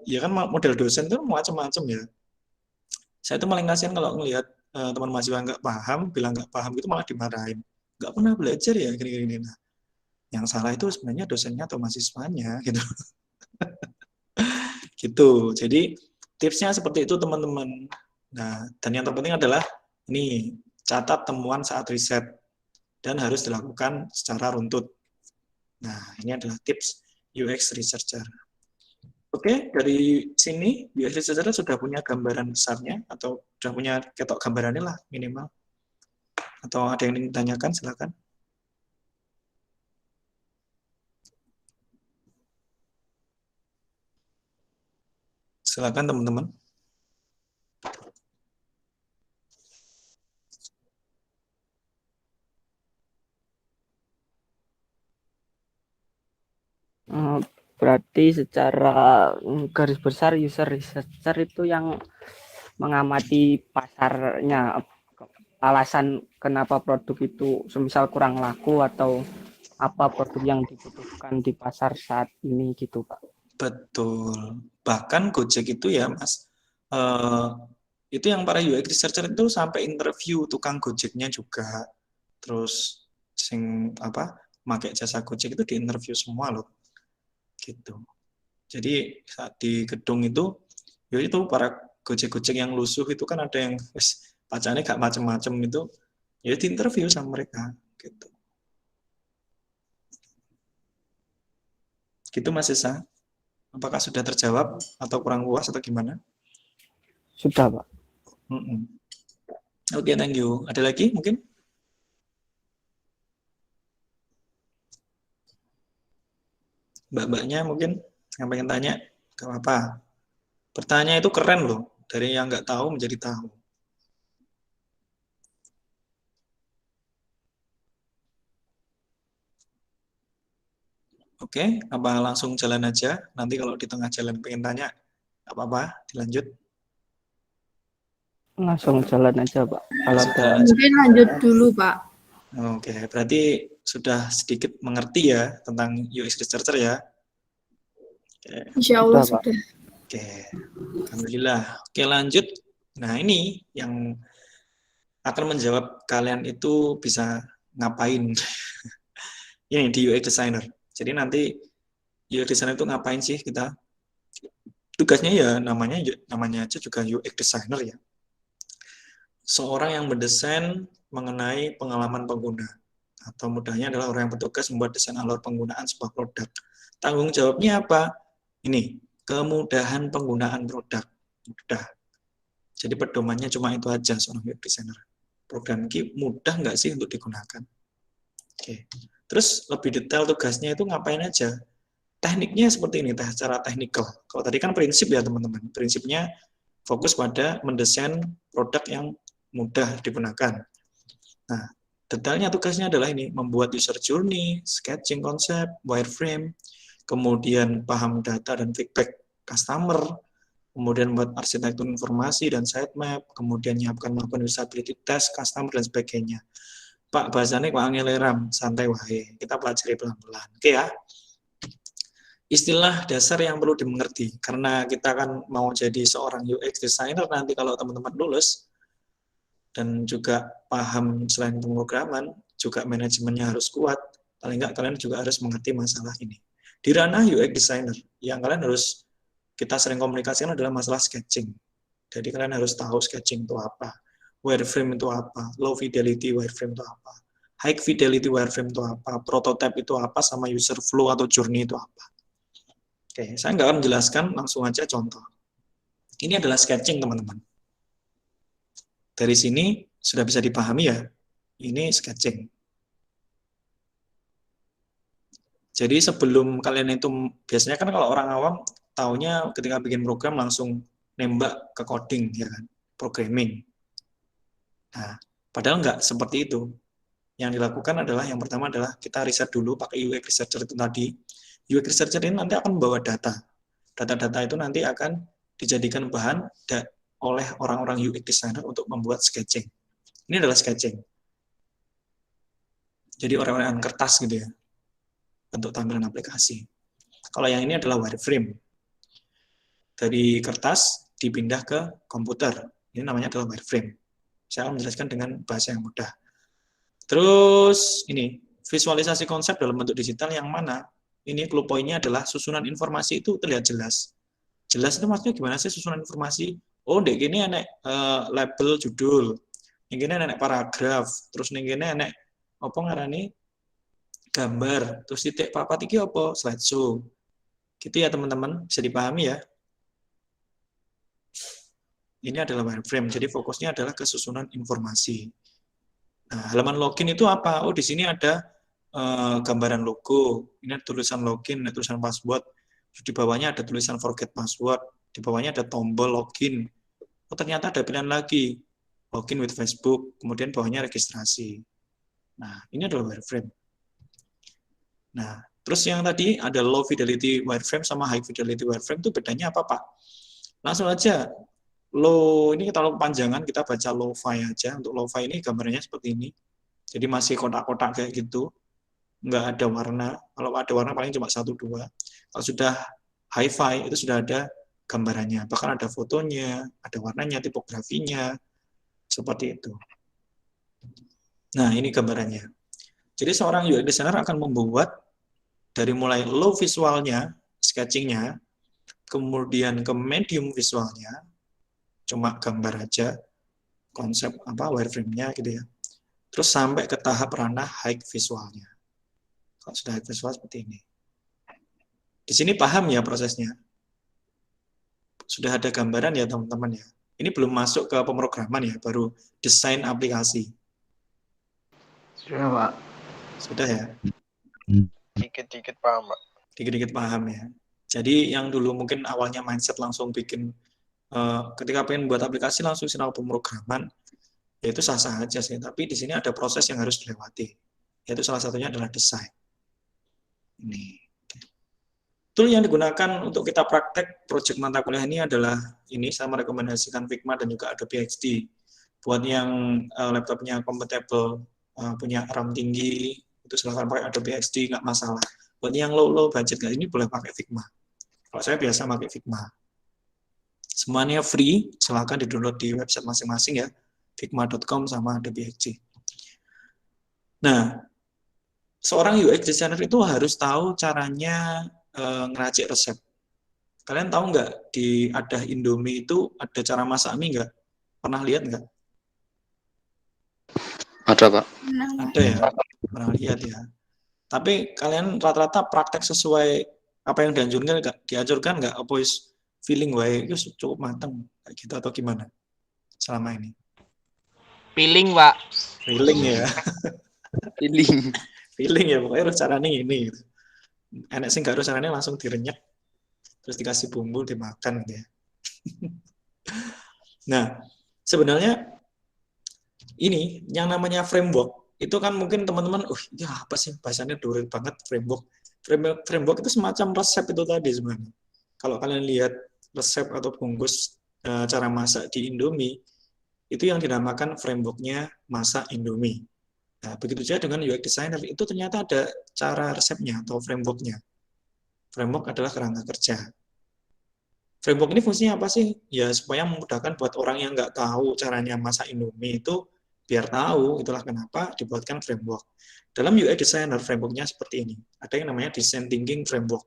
Ya kan model dosen tuh macam-macam ya. Saya tuh paling kasihan kalau ngelihat teman mahasiswa nggak paham, bilang nggak paham itu malah dimarahin. Nggak pernah belajar ya gini-gini. Nah, yang salah itu sebenarnya dosennya atau mahasiswanya gitu. Gitu. Jadi tipsnya seperti itu teman-teman. Nah, dan yang terpenting adalah ini catat temuan saat riset dan harus dilakukan secara runtut. Nah, ini adalah tips UX researcher. Oke, dari sini UX researcher sudah punya gambaran besarnya atau sudah punya ketok gambarannya lah minimal. Atau ada yang ingin ditanyakan, silakan. Silakan teman-teman. Berarti secara garis besar user researcher itu yang mengamati pasarnya, alasan kenapa produk itu semisal kurang laku atau apa produk yang dibutuhkan di pasar saat ini gitu Pak. Betul. Bahkan Gojek itu ya Mas, itu yang para UX researcher itu sampai interview tukang Gojeknya juga. Terus pakai jasa Gojek itu diinterview semua loh. Gitu. Jadi saat di gedung itu, ya itu para Gojek-Gojek yang lusuh itu kan ada yang pacarnya gak macem-macem itu, ya diinterview sama mereka. Gitu. Gitu Mas Esa. Apakah sudah terjawab atau kurang puas atau gimana? Sudah Pak. Oke, thank you. Ada lagi mungkin? Mbak-mbaknya mungkin yang pengen tanya? Gak apa-apa. Bertanya itu keren loh. Dari yang nggak tahu menjadi tahu. Oke, apa langsung jalan aja? Nanti kalau di tengah jalan pengen tanya, apa-apa, dilanjut. Langsung jalan aja, Pak. Kalau ada Mungkin lanjut dulu, Pak. Oke, berarti sudah sedikit mengerti ya tentang UX Researcher ya. Oke. Insya Allah sudah. Oke, alhamdulillah. Oke, lanjut. Nah, ini yang akan menjawab kalian itu bisa ngapain. Ini di UX Designer. Jadi nanti UX Designer itu ngapain sih kita? Tugasnya ya namanya aja juga UX Designer ya. Seorang yang mendesain mengenai pengalaman pengguna. Atau mudahnya adalah orang yang bertugas membuat desain alur penggunaan sebuah produk. Tanggung jawabnya apa? Ini, kemudahan penggunaan produk. Mudah. Jadi pedomannya cuma itu aja seorang UX designer. Program ini mudah nggak sih untuk digunakan? Oke. Terus lebih detail tugasnya itu ngapain aja? Tekniknya seperti ini, secara teknikal. Kalau tadi kan prinsip ya teman-teman. Prinsipnya fokus pada mendesain produk yang mudah digunakan. Nah, detailnya tugasnya adalah ini, membuat user journey, sketching konsep, wireframe, kemudian paham data dan feedback customer, kemudian buat arsitektur informasi dan sitemap, kemudian melakukan usability test, customer, dan sebagainya. Pak, bahasanya kok angeleram, santai wae. Kita pelajari pelan-pelan. Oke ya. Istilah dasar yang perlu dimengerti, karena kita kan mau jadi seorang UX designer nanti kalau teman-teman lulus, dan juga paham selain pemrograman, juga manajemennya harus kuat, paling nggak kalian juga harus mengerti masalah ini. Di ranah UX designer, yang kalian harus kita sering komunikasikan adalah masalah sketching. Jadi kalian harus tahu sketching itu apa, wireframe itu apa, low fidelity wireframe itu apa, high fidelity wireframe itu apa, prototype itu apa, sama user flow atau journey itu apa. Oke, saya nggak akan menjelaskan, langsung aja contoh. Ini adalah sketching, teman-teman. Dari sini sudah bisa dipahami ya, ini sketching. Jadi sebelum kalian itu, biasanya kan kalau orang awam, taunya ketika bikin program langsung nembak ke coding, ya kan, programming. Nah, padahal nggak seperti itu. Yang dilakukan adalah, yang pertama adalah kita riset dulu pakai UX Researcher itu tadi. UX Researcher ini nanti akan membawa data. Data-data itu nanti akan dijadikan bahan oleh orang-orang UX designer untuk membuat sketching. Ini adalah sketching. Jadi orang-orang kertas gitu ya, bentuk tampilan aplikasi. Kalau yang ini adalah wireframe. Dari kertas dipindah ke komputer. Ini namanya adalah wireframe. Saya akan menjelaskan dengan bahasa yang mudah. Terus ini, visualisasi konsep dalam bentuk digital yang mana? Ini clue point-nya adalah susunan informasi itu terlihat jelas. Jelas itu maksudnya gimana sih susunan informasi? Oh, dek gini enek label judul, yang gini enek paragraf, terus yang gini enek apa ngarani gambar, terus titik papat iki apa slideshow. Gitu ya teman-teman, bisa dipahami ya. Ini adalah wireframe, jadi fokusnya adalah kesusunan informasi. Nah, halaman login itu apa? Oh, di sini ada gambaran logo, ini ada tulisan login, ada tulisan password, di bawahnya ada tulisan forget password, di bawahnya ada tombol login. Oh, ternyata ada pilihan lagi, login with Facebook, kemudian bawahnya registrasi. Nah, ini adalah wireframe. Nah, terus yang tadi ada low fidelity wireframe sama high fidelity wireframe itu bedanya apa, Pak? Langsung aja, low ini kita panjangan, kita baca low-fi aja. Untuk low-fi ini gambarnya seperti ini. Jadi masih kotak-kotak kayak gitu. Nggak ada warna. Kalau ada warna paling cuma 1-2. Kalau sudah hi-fi itu sudah ada gambarannya. Bahkan ada fotonya, ada warnanya, tipografinya. Seperti itu. Nah, ini gambarannya. Jadi seorang UX designer akan membuat dari mulai low visualnya, sketchingnya, kemudian ke medium visualnya, cuma gambar aja, konsep apa wireframe-nya gitu ya. Terus sampai ke tahap ranah high visualnya. Kalau sudah high visual seperti ini. Di sini paham ya prosesnya. Sudah ada gambaran ya teman-teman ya. Ini belum masuk ke pemrograman ya, baru desain aplikasi. Sudah, Pak. Sudah ya? Dikit-dikit paham, Pak. Dikit-dikit paham ya. Jadi yang dulu mungkin awalnya mindset langsung bikin ketika pengen buat aplikasi langsung sinau pemrograman, ya itu sah-sah aja sih. Tapi di sini ada proses yang harus dilewati, yaitu salah satunya adalah desain. Ini. Tool yang digunakan untuk kita praktek project mata kuliah ini adalah ini, saya merekomendasikan Figma dan juga Adobe XD. Buat yang laptopnya compatible, punya RAM tinggi, itu silahkan pakai Adobe XD, nggak masalah. Buat yang low budget kayak ini boleh pakai Figma. Kalau saya biasa pakai Figma. Semuanya free, silahkan di-download di website masing-masing ya, figma.com sama Adobe XD. Nah, seorang UX designer itu harus tahu caranya ngeracik resep. Kalian tahu nggak di Adah Indomie itu ada cara masak mie nggak? Pernah lihat nggak? Ada, Pak. Ada ya? Pernah lihat ya. Tapi kalian rata-rata praktek sesuai apa yang dianjurkan nggak? Apa feeling wae itu cukup matang kayak gitu atau gimana selama ini? Feeling, Pak. Feeling ya. Feeling Ya pokoknya harus caranya ini gitu. Enak sih nggak harus caranya langsung direnyek terus dikasih bumbu dimakan gitu ya. Nah sebenarnya ini yang namanya framework itu kan mungkin teman-teman ya apa sih bahasanya dulu banget. Framework itu semacam resep itu tadi sebenarnya. Kalau kalian lihat resep atau bungkus cara masak di Indomie itu yang dinamakan frameworknya masak Indomie. Nah, begitu juga dengan UX designer, itu ternyata ada cara resepnya atau frameworknya. Framework adalah kerangka kerja. Framework ini fungsinya apa sih? Ya, supaya memudahkan buat orang yang nggak tahu caranya masak Indomie itu, biar tahu, itulah kenapa dibuatkan framework. Dalam UX designer, frameworknya seperti ini. Ada yang namanya design thinking framework.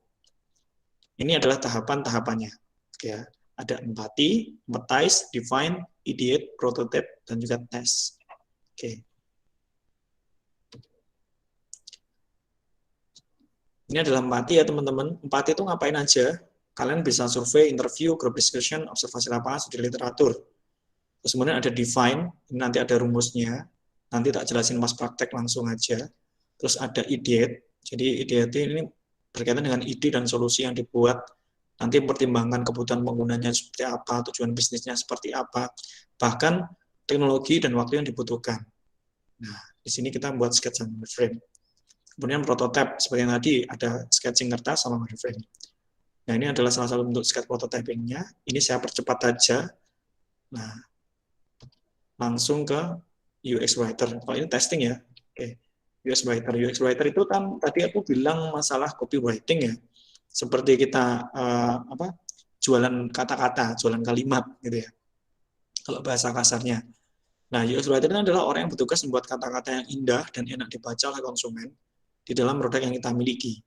Ini adalah tahapan-tahapannya. Ya, ada empathy, empathize, define, ideate, prototype, dan juga test. Oke. Ini adalah empati ya teman-teman. Empati itu ngapain aja? Kalian bisa survei, interview, group discussion, observasi lapangan, studi literatur. Terus kemudian ada define, nanti ada rumusnya. Nanti tak jelasin pas praktek langsung aja. Terus ada ideate. Jadi ideate ini berkaitan dengan ide dan solusi yang dibuat. Nanti mempertimbangkan kebutuhan penggunanya seperti apa, tujuan bisnisnya seperti apa, bahkan teknologi dan waktu yang dibutuhkan. Nah, di sini kita membuat sketch dan wireframe. Kemudian prototype, seperti yang tadi, ada sketching kertas sama wireframe. Nah, ini adalah salah satu bentuk sketch prototyping-nya. Ini saya percepat aja. Nah, langsung ke UX Writer. Kalau ini testing ya. Oke. UX Writer itu kan tadi aku bilang masalah copywriting ya. Seperti kita jualan kata-kata, jualan kalimat gitu ya. Kalau bahasa kasarnya. Nah, UX Writer ini adalah orang yang bertugas membuat kata-kata yang indah dan enak dibaca oleh konsumen di dalam produk yang kita miliki.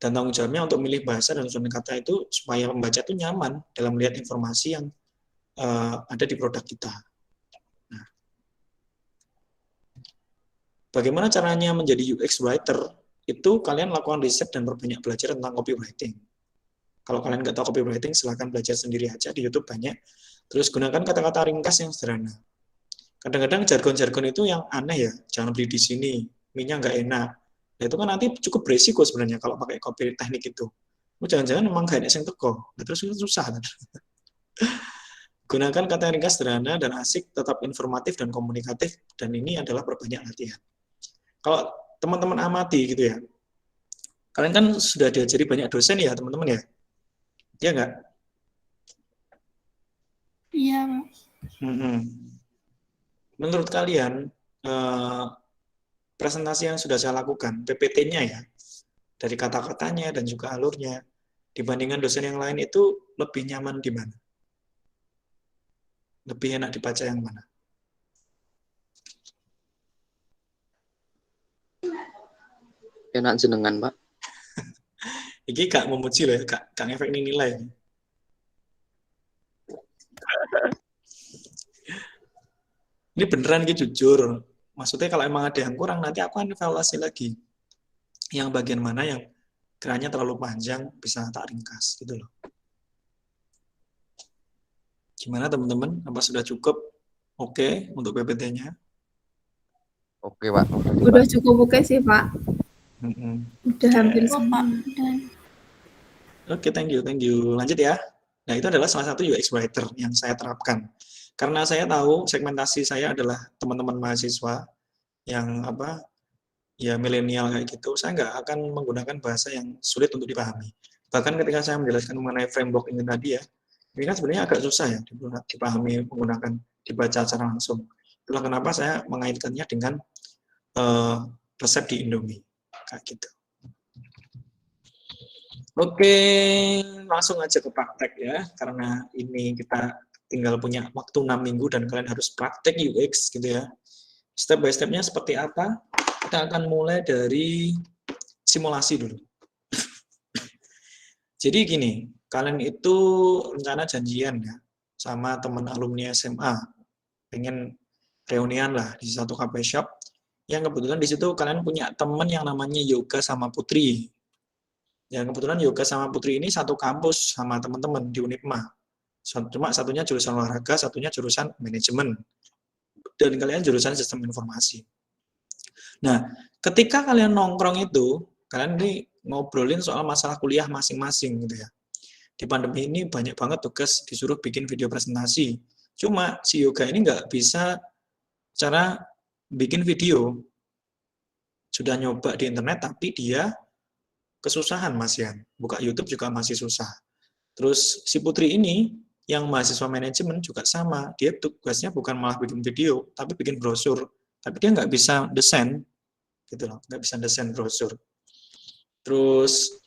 Dan tanggung jawabnya untuk memilih bahasa dan susunan kata itu supaya pembaca itu nyaman dalam melihat informasi yang ada di produk kita. Nah, bagaimana caranya menjadi UX Writer? Itu kalian lakukan riset dan berbanyak belajar tentang copywriting. Kalau kalian nggak tahu copywriting, silahkan belajar sendiri aja, di YouTube banyak. Terus gunakan kata-kata ringkas yang sederhana. Kadang-kadang jargon-jargon itu yang aneh ya, jangan beli di sini, minyak nggak enak. Nah, itu kan nanti cukup beresiko sebenarnya kalau pakai copy teknik itu. Jangan-jangan memang nggak enak yang teko, terus itu susah kan. Gunakan kata ringkas, sederhana, dan asik, tetap informatif dan komunikatif, dan ini adalah perbanyak latihan. Kalau teman-teman amati gitu ya, kalian kan sudah diajari banyak dosen ya teman-teman ya? Iya nggak? Iya. Menurut kalian, presentasi yang sudah saya lakukan, PPT-nya ya, dari kata-katanya dan juga alurnya, dibandingkan dosen yang lain itu lebih nyaman di mana? Lebih enak dibaca yang mana? Enak jenengan, Pak. Ini gak memuji loh ya, gak ngefek nilai. Ini beneran gitu, jujur. Maksudnya kalau emang ada yang kurang, nanti aku akan evaluasi lagi. Yang bagian mana yang kiranya terlalu panjang, bisa tak ringkas, gitu loh. Gimana teman-teman? Apa sudah cukup oke untuk PPT-nya? Oke, Pak. Udah cukup oke sih, Pak. Udah hampir Pak. Oke, thank you. Lanjut ya. Nah, itu adalah salah satu UX writer yang saya terapkan. Karena saya tahu segmentasi saya adalah teman-teman mahasiswa yang ya milenial kayak gitu. Saya nggak akan menggunakan bahasa yang sulit untuk dipahami. Bahkan ketika saya menjelaskan mengenai framework ini tadi ya, ini kan sebenarnya agak susah ya dipahami dibaca secara langsung. Itulah kenapa saya mengaitkannya dengan resep di Indomie kayak gitu. Oke, langsung aja ke praktek ya, karena ini kita tinggal punya waktu 6 minggu dan kalian harus praktek UX gitu ya. Step by step-nya seperti apa? Kita akan mulai dari simulasi dulu. Jadi gini, kalian itu rencana janjian ya sama teman alumni SMA, pengen reunian lah di satu cafe shop. Yang kebetulan di situ kalian punya teman yang namanya Yoga sama Putri. Yang kebetulan Yoga sama Putri ini satu kampus sama teman-teman di Unipma. Cuma satunya jurusan olahraga, satunya jurusan manajemen. Dan kalian jurusan sistem informasi. Nah, ketika kalian nongkrong itu, kalian ini ngobrolin soal masalah kuliah masing-masing gitu ya. Di pandemi ini banyak banget tugas disuruh bikin video presentasi. Cuma si Yoga ini nggak bisa cara bikin video. Sudah nyoba di internet, tapi dia kesusahan Mas Yan. Buka YouTube juga masih susah. Terus si Putri ini, yang mahasiswa manajemen juga sama. Dia tugasnya bukan malah bikin video, tapi bikin brosur. Tapi dia nggak bisa desain, gitu loh. Nggak bisa desain brosur. Terus,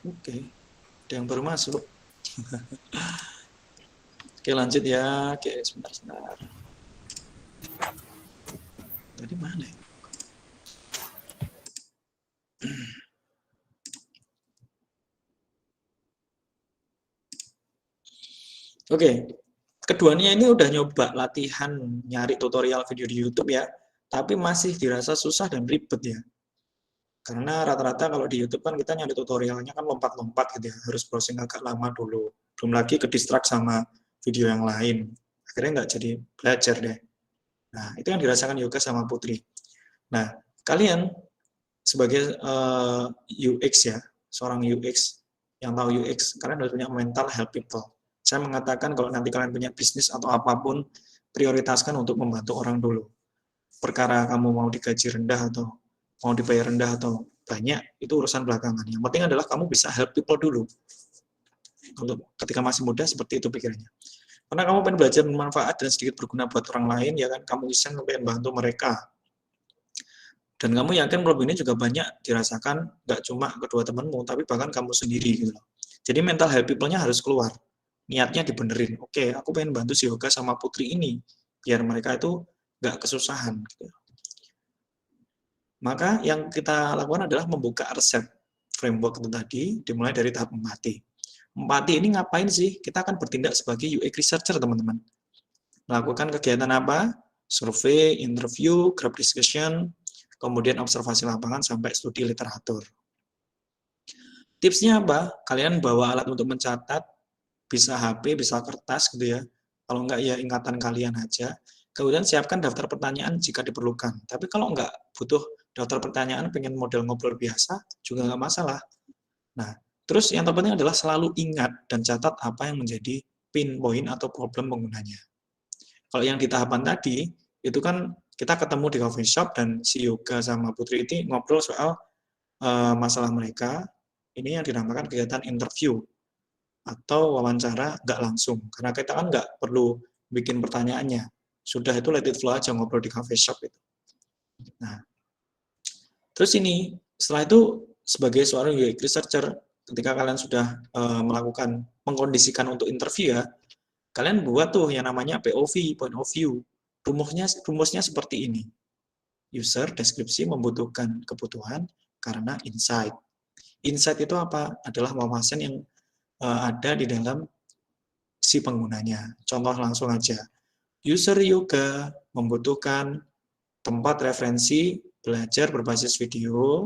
oke. Ada yang baru masuk. Oke, lanjut ya. Oke, sebentar. Tadi mana ya? Oke, keduanya ini udah nyoba latihan nyari tutorial video di YouTube ya, tapi masih dirasa susah dan ribet ya. Karena rata-rata kalau di YouTube kan kita nyari tutorialnya kan lompat-lompat gitu ya, harus browsing agak lama dulu. Belum lagi ke distract sama video yang lain. Akhirnya nggak jadi belajar deh. Nah, itu yang dirasakan Yoga sama Putri. Nah, kalian sebagai UX ya, seorang UX yang tahu UX, kalian harus punya mental help people. Saya mengatakan kalau nanti kalian punya bisnis atau apapun, prioritaskan untuk membantu orang dulu. Perkara kamu mau digaji rendah atau mau dibayar rendah atau banyak, itu urusan belakangan. Yang penting adalah kamu bisa help people dulu. Untuk ketika masih muda, seperti itu pikirannya. Karena kamu pengen belajar bermanfaat dan sedikit berguna buat orang lain, ya kan, kamu iseng pengen bantu mereka. Dan kamu yakin problem ini juga banyak dirasakan, nggak cuma kedua temanmu, tapi bahkan kamu sendiri. Gitu loh. Jadi mental help people-nya harus keluar. Niatnya dibenerin. Oke, aku pengen bantu si Yoga sama Putri ini, biar mereka itu nggak kesusahan. Gitu. Maka yang kita lakukan adalah membuka resep framework itu tadi, dimulai dari tahap empati. Empati ini ngapain sih? Kita akan bertindak sebagai UX researcher, teman-teman. Melakukan kegiatan apa? Survei, interview, group discussion, kemudian observasi lapangan sampai studi literatur. Tipsnya apa? Kalian bawa alat untuk mencatat, bisa HP, bisa kertas gitu ya. Kalau enggak ya ingatan kalian aja. Kemudian siapkan daftar pertanyaan jika diperlukan. Tapi kalau enggak butuh daftar pertanyaan, pengen model ngobrol biasa, juga enggak masalah. Nah, terus yang terpenting adalah selalu ingat dan catat apa yang menjadi pain point atau problem penggunanya. Kalau yang di tahapan tadi, itu kan kita ketemu di coffee shop dan si Yoga sama Putri ini ngobrol soal masalah mereka. Ini yang dinamakan kegiatan interview atau wawancara nggak langsung. Karena kita kan nggak perlu bikin pertanyaannya. Sudah itu let it flow aja ngobrol di coffee shop itu. Nah, terus ini setelah itu sebagai seorang UX researcher, ketika kalian sudah melakukan mengkondisikan untuk interview ya, kalian buat tuh yang namanya POV, point of view. Rumusnya seperti ini. User deskripsi membutuhkan kebutuhan karena insight. Insight itu apa? Adalah wawasan yang ada di dalam si penggunanya. Contoh langsung aja. User yoga membutuhkan tempat referensi belajar berbasis video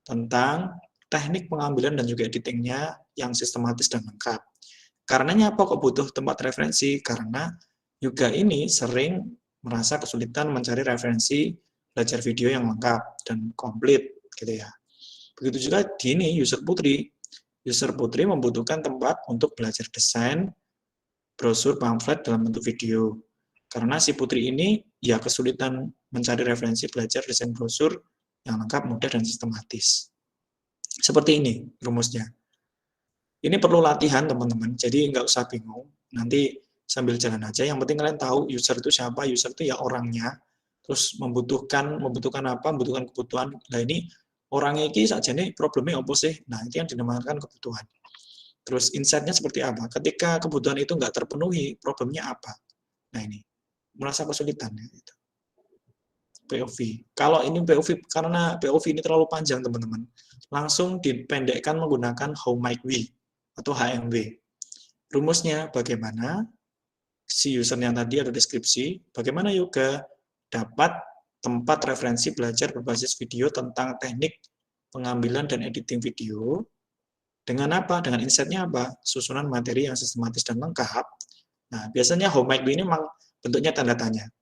tentang teknik pengambilan dan juga editingnya yang sistematis dan lengkap. Karenanya apa kok butuh tempat referensi? Karena yoga ini sering merasa kesulitan mencari referensi belajar video yang lengkap dan komplit gitu ya. Begitu juga di ini, user Putri. User Putri membutuhkan tempat untuk belajar desain, brosur, pamflet dalam bentuk video. Karena si Putri ini ya kesulitan mencari referensi belajar desain brosur yang lengkap, mudah, dan sistematis. Seperti ini rumusnya. Ini perlu latihan teman-teman, jadi nggak usah bingung. Nanti sambil jalan aja, yang penting kalian tahu user itu siapa. User itu ya orangnya, terus membutuhkan apa, membutuhkan kebutuhan. Nah ini orangnya ini saja nih problemnya apa sih? Nah itu yang dinamakan kebutuhan. Terus insight-nya seperti apa? Ketika kebutuhan itu nggak terpenuhi, problemnya apa? Nah ini, merasa kesulitan. Gitu. POV. Kalau ini POV, karena POV ini terlalu panjang teman-teman, langsung dipendekkan menggunakan how might we atau HMW. Rumusnya bagaimana si usernya tadi ada deskripsi, bagaimana yoga dapat tempat referensi belajar berbasis video tentang teknik pengambilan dan editing video. Dengan apa? Dengan insight-nya apa? Susunan materi yang sistematis dan lengkap. Nah, biasanya how might we ini memang bentuknya tanda tanya.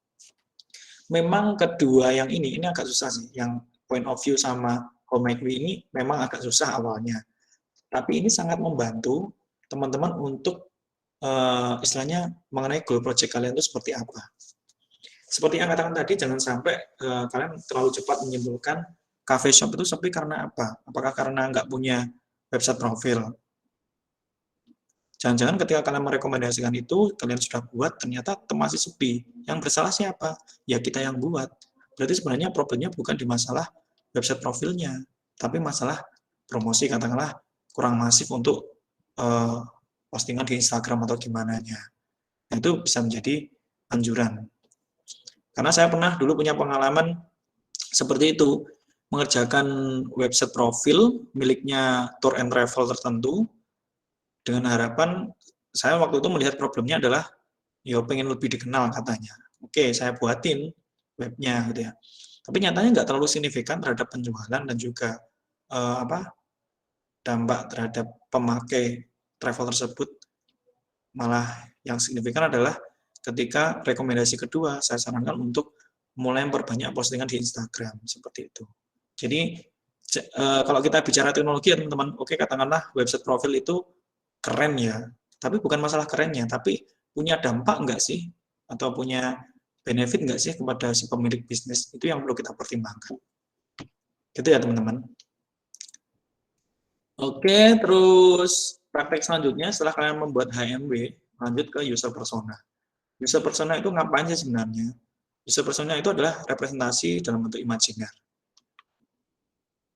Memang kedua yang ini agak susah sih. Yang point of view sama how might we ini memang agak susah awalnya. Tapi ini sangat membantu teman-teman untuk istilahnya mengenai goal project kalian itu seperti apa. Seperti yang katakan tadi, jangan sampai kalian terlalu cepat menyimpulkan cafe shop itu sepi karena apa? Apakah karena nggak punya website profil? Jangan-jangan ketika kalian merekomendasikan itu, kalian sudah buat, ternyata masih sepi. Yang bersalah siapa? Ya kita yang buat. Berarti sebenarnya problemnya bukan di masalah website profilnya, tapi masalah promosi, katakanlah kurang masif untuk postingan di Instagram atau gimana-nya. Nah, itu bisa menjadi anjuran. Karena saya pernah dulu punya pengalaman seperti itu, mengerjakan website profil miliknya tour and travel tertentu, dengan harapan, saya waktu itu melihat problemnya adalah, ya pengen lebih dikenal katanya. Oke, saya buatin webnya gitu ya. Tapi nyatanya nggak terlalu signifikan terhadap penjualan dan juga dampak terhadap pemakai travel tersebut. Malah yang signifikan adalah ketika rekomendasi kedua, saya sarankan untuk mulai memperbanyak postingan di Instagram, seperti itu. Jadi, kalau kita bicara teknologi ya teman-teman, oke katakanlah website profil itu keren ya, tapi bukan masalah kerennya, tapi punya dampak nggak sih? Atau punya benefit nggak sih kepada si pemilik bisnis? Itu yang perlu kita pertimbangkan. Gitu ya teman-teman. Oke, terus praktek selanjutnya setelah kalian membuat HMW, lanjut ke user persona. User persona itu ngapain sih sebenarnya? User persona itu adalah representasi dalam bentuk imajiner.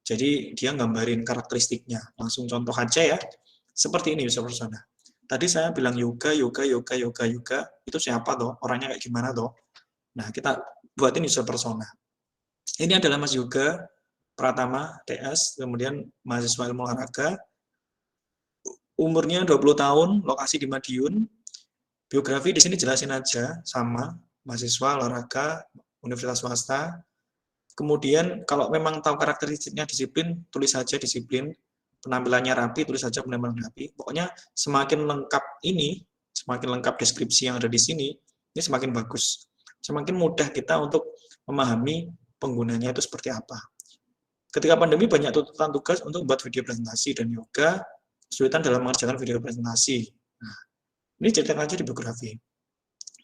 Jadi dia gambarin karakteristiknya. Langsung contoh aja ya. Seperti ini user persona. Tadi saya bilang yoga, itu siapa toh? Orangnya kayak gimana toh? Nah, kita buatin user persona. Ini adalah Mas Yoga Pratama, TS, kemudian mahasiswa ilmu olahraga, umurnya 20 tahun, lokasi di Madiun, biografi di sini jelasin aja, sama, mahasiswa olahraga, universitas swasta. Kemudian kalau memang tahu karakteristiknya disiplin, tulis saja disiplin, penampilannya rapi, tulis saja penampilan rapi. Pokoknya semakin lengkap ini, semakin lengkap deskripsi yang ada di sini, ini semakin bagus. Semakin mudah kita untuk memahami penggunanya itu seperti apa. Ketika pandemi banyak tuntutan tugas untuk membuat video presentasi dan yoga, kesulitan dalam mengerjakan video presentasi. Nah, ini ceritakan aja di biografi.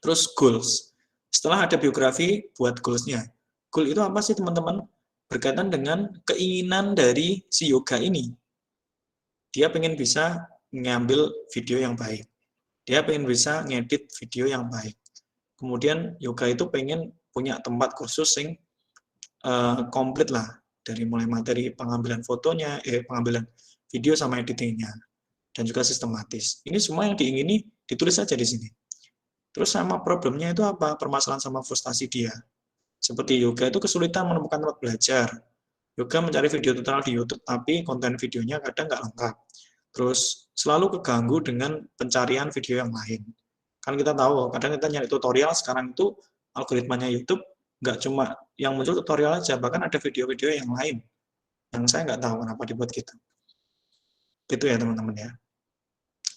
Terus goals. Setelah ada biografi, buat goals-nya. Goal itu apa sih teman-teman? Berkaitan dengan keinginan dari si yoga ini. Dia pengen bisa ngambil video yang baik. Dia pengen bisa ngedit video yang baik. Kemudian yoga itu pengen punya tempat kursus yang komplit lah. Dari mulai materi pengambilan fotonya, pengambilan video sama editingnya. Dan juga sistematis. Ini semua yang diingini ditulis saja di sini. Terus sama problemnya itu apa? Permasalahan sama frustasi dia. Seperti yoga itu kesulitan menemukan tempat belajar. Yoga mencari video tutorial di YouTube, tapi konten videonya kadang nggak lengkap. Terus selalu keganggu dengan pencarian video yang lain. Kan kita tahu, kadang kita nyari tutorial, sekarang itu algoritmanya YouTube nggak cuma yang muncul tutorial aja, bahkan ada video-video yang lain. Yang saya nggak tahu kenapa dibuat gitu. Gitu ya teman-teman ya.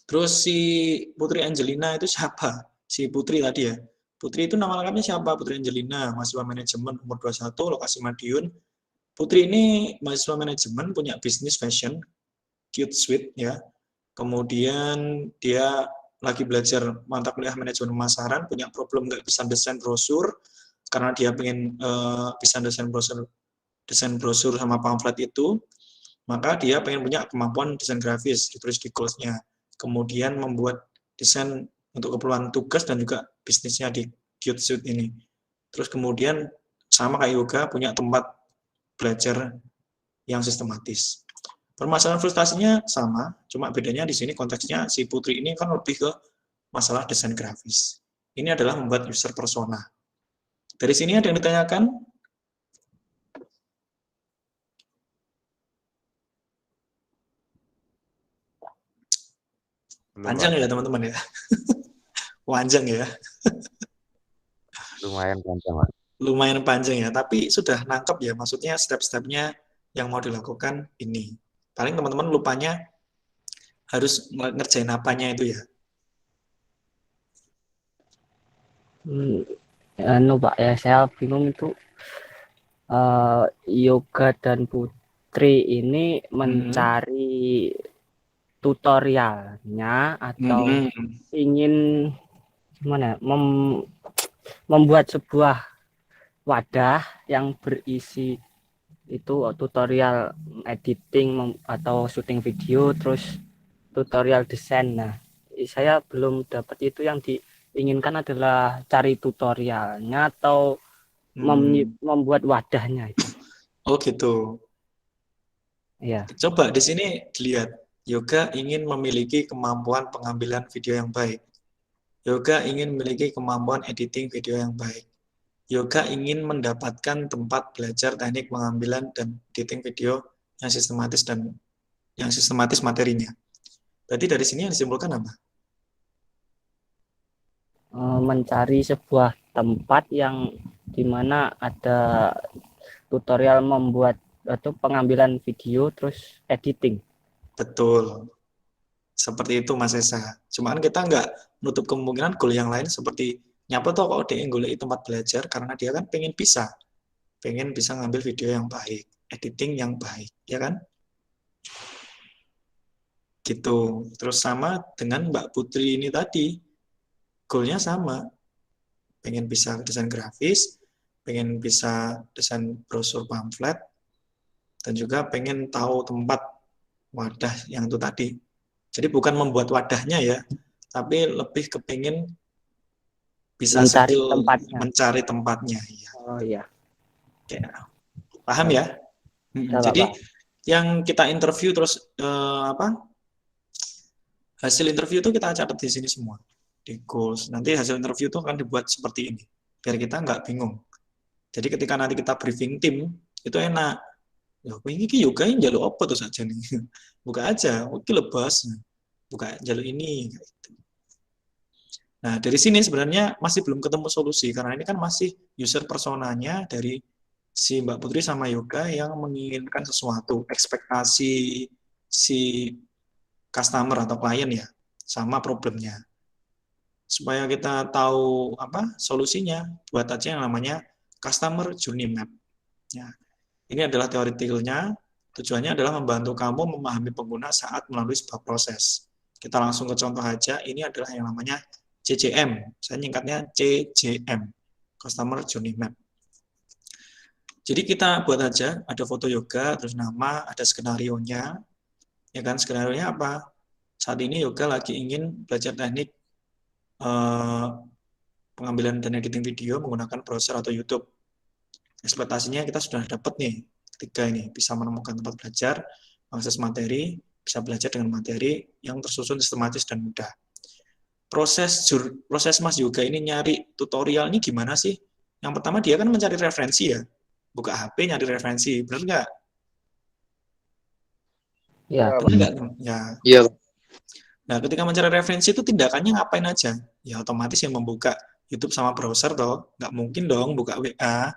Terus si Putri Angelina itu siapa? Si Putri tadi ya. Putri itu nama lengkapnya siapa? Putri Angelina, mahasiswa manajemen, umur 21, lokasi Madiun, Putri ini mahasiswa manajemen, punya bisnis fashion, Cute Sweet ya. Kemudian dia lagi belajar mata kuliah manajemen pemasaran, punya problem nggak bisa desain brosur, karena dia pengen bisa desain brosur sama pamflet itu, maka dia pengen punya kemampuan desain grafis, ditulis di goals-nya. Kemudian membuat desain untuk keperluan tugas dan juga bisnisnya di Cute Sweet ini. Terus kemudian sama kayak Yoga, punya tempat belajar yang sistematis. Permasalahan frustasinya sama, cuma bedanya di sini konteksnya si Putri ini kan lebih ke masalah desain grafis. Ini adalah membuat user persona. Dari sini ada yang ditanyakan? Panjang ya teman-teman ya? Panjang ya? Lumayan panjang, Pak. Lumayan panjang ya, tapi sudah nangkep ya, maksudnya step-stepnya yang mau dilakukan ini. Paling teman-teman lupanya harus ngerjain apanya itu ya. Pak ya, saya bingung itu Yoga dan Putri ini mencari tutorialnya atau ingin gimana membuat sebuah wadah yang berisi itu tutorial editing atau syuting video, terus tutorial desain. Nah, saya belum dapat itu, yang diinginkan adalah cari tutorialnya atau membuat wadahnya itu. Oh gitu. Ya. Coba di sini dilihat, Yoga ingin memiliki kemampuan pengambilan video yang baik. Yoga ingin memiliki kemampuan editing video yang baik. Yoga ingin mendapatkan tempat belajar teknik pengambilan dan editing video yang sistematis dan yang sistematis materinya. Berarti dari sini yang disimpulkan apa? Mencari sebuah tempat yang dimana ada tutorial membuat atau pengambilan video terus editing. Betul. Seperti itu Mas Esa. Cuman kita nggak menutup kemungkinan goal yang lain seperti nyapa toh kok dia golek tempat belajar karena dia kan pengen bisa ngambil video yang baik, editing yang baik, ya kan? Gitu. Terus sama dengan Mbak Putri ini tadi, goalnya sama, pengen bisa desain grafis, pengen bisa desain brosur pamflet, dan juga pengen tahu tempat wadah yang itu tadi. Jadi bukan membuat wadahnya ya, tapi lebih kepingin bisa mencari tempatnya. Ya. Oh iya. Oke. Paham ya? Jadi yang kita interview terus hasil interview itu kita catat di sini semua di goals. Nanti hasil interview itu akan dibuat seperti ini biar kita nggak bingung. Jadi ketika nanti kita briefing tim itu enak. Ya, ini Yoga yang jalur apa tuh saja nih? Buka aja, oke lebas. Buka jalur ini. Gitu. Nah, dari sini sebenarnya masih belum ketemu solusi, karena ini kan masih user personanya dari si Mbak Putri sama Yoga yang menginginkan sesuatu, ekspektasi si customer atau klien ya, sama problemnya. Supaya kita tahu apa solusinya, buat aja yang namanya Customer Journey Map. Ya. Ini adalah teoritiknya, tujuannya adalah membantu kamu memahami pengguna saat melalui sebuah proses. Kita langsung ke contoh aja, ini adalah yang namanya CCM, saya nyingkatnya CJM, Customer Journey Map. Jadi kita buat aja, ada foto Yoga, terus nama, ada skenario-nya, ya kan, skenario-nya apa? Saat ini Yoga lagi ingin belajar teknik pengambilan dan editing video menggunakan browser atau YouTube. Ekspektasinya kita sudah dapat nih, 3 ini, bisa menemukan tempat belajar, mengakses materi, bisa belajar dengan materi yang tersusun sistematis dan mudah. Proses Mas Yoga ini nyari tutorial ini gimana sih? Yang pertama dia kan mencari referensi ya, buka HP nyari referensi, benar nggak? Ya, benar nggak? Ya. Iya. Nah, ketika mencari referensi itu tindakannya ngapain aja? Ya otomatis yang membuka YouTube sama browser toh, nggak mungkin dong buka WA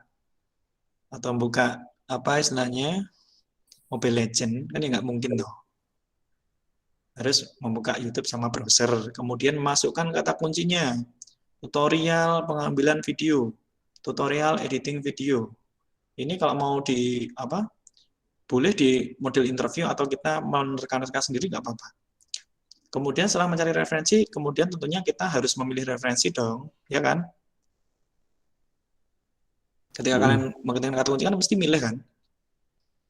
atau buka apa istilahnya Mobile Legend, kan ya nggak mungkin toh. Harus membuka YouTube sama browser, kemudian masukkan kata kuncinya, tutorial pengambilan video, tutorial editing video. Ini kalau mau di apa boleh di model interview atau kita menerka-nerka sendiri nggak apa-apa. Kemudian setelah mencari referensi, kemudian tentunya kita harus memilih referensi dong, ya kan? Ketika kalian mengetikkan kata kunci kan mesti milih kan?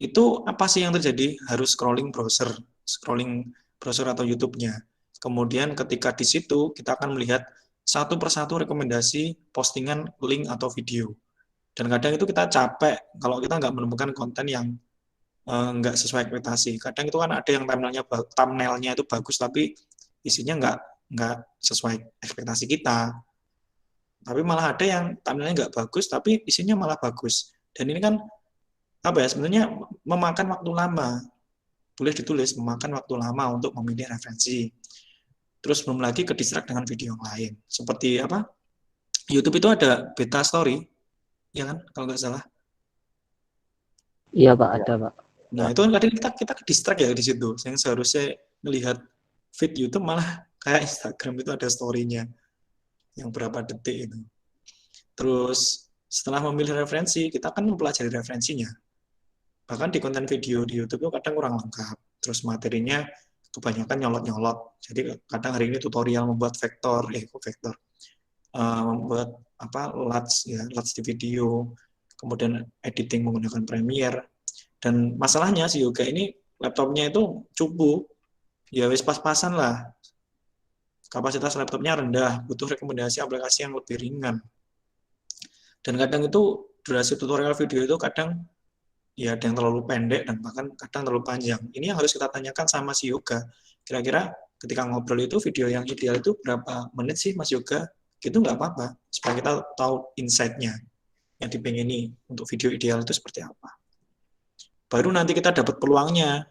Itu apa sih yang terjadi? Harus scrolling browser atau YouTube-nya. Kemudian ketika di situ kita akan melihat satu persatu rekomendasi postingan, link atau video. Dan kadang itu kita capek kalau kita nggak menemukan konten yang nggak sesuai ekspektasi. Kadang itu kan ada yang thumbnailnya itu bagus tapi isinya nggak sesuai ekspektasi kita. Tapi malah ada yang thumbnailnya nggak bagus tapi isinya malah bagus. Dan ini kan apa ya, sebenarnya memakan waktu lama. Boleh ditulis memakan waktu lama untuk memilih referensi. Terus belum lagi ke distract dengan video yang lain. Seperti apa? YouTube itu ada beta story, ya kan? Kalau nggak salah. Iya Pak, ada Pak. Nah itu kan kadang kita ke distract ya di situ. Yang seharusnya melihat feed YouTube malah kayak Instagram itu ada story-nya yang berapa detik itu. Terus setelah memilih referensi, kita kan mempelajari referensinya. Bahkan di konten video di YouTube itu kadang kurang lengkap. Terus materinya kebanyakan nyolot-nyolot. Jadi kadang hari ini tutorial membuat membuat LUTs di video, kemudian editing menggunakan Premiere. Dan masalahnya si Yoga ini laptopnya itu cupu, ya wis pas-pasan lah. Kapasitas laptopnya rendah, butuh rekomendasi aplikasi yang lebih ringan. Dan kadang itu durasi tutorial video itu kadang ya ada yang terlalu pendek dan bahkan kadang terlalu panjang. Ini yang harus kita tanyakan sama si Yoga. Kira-kira ketika ngobrol itu video yang ideal itu berapa menit sih Mas Yoga? Gitu nggak apa-apa, supaya kita tahu insight-nya yang dipengini untuk video ideal itu seperti apa. Baru nanti kita dapat peluangnya.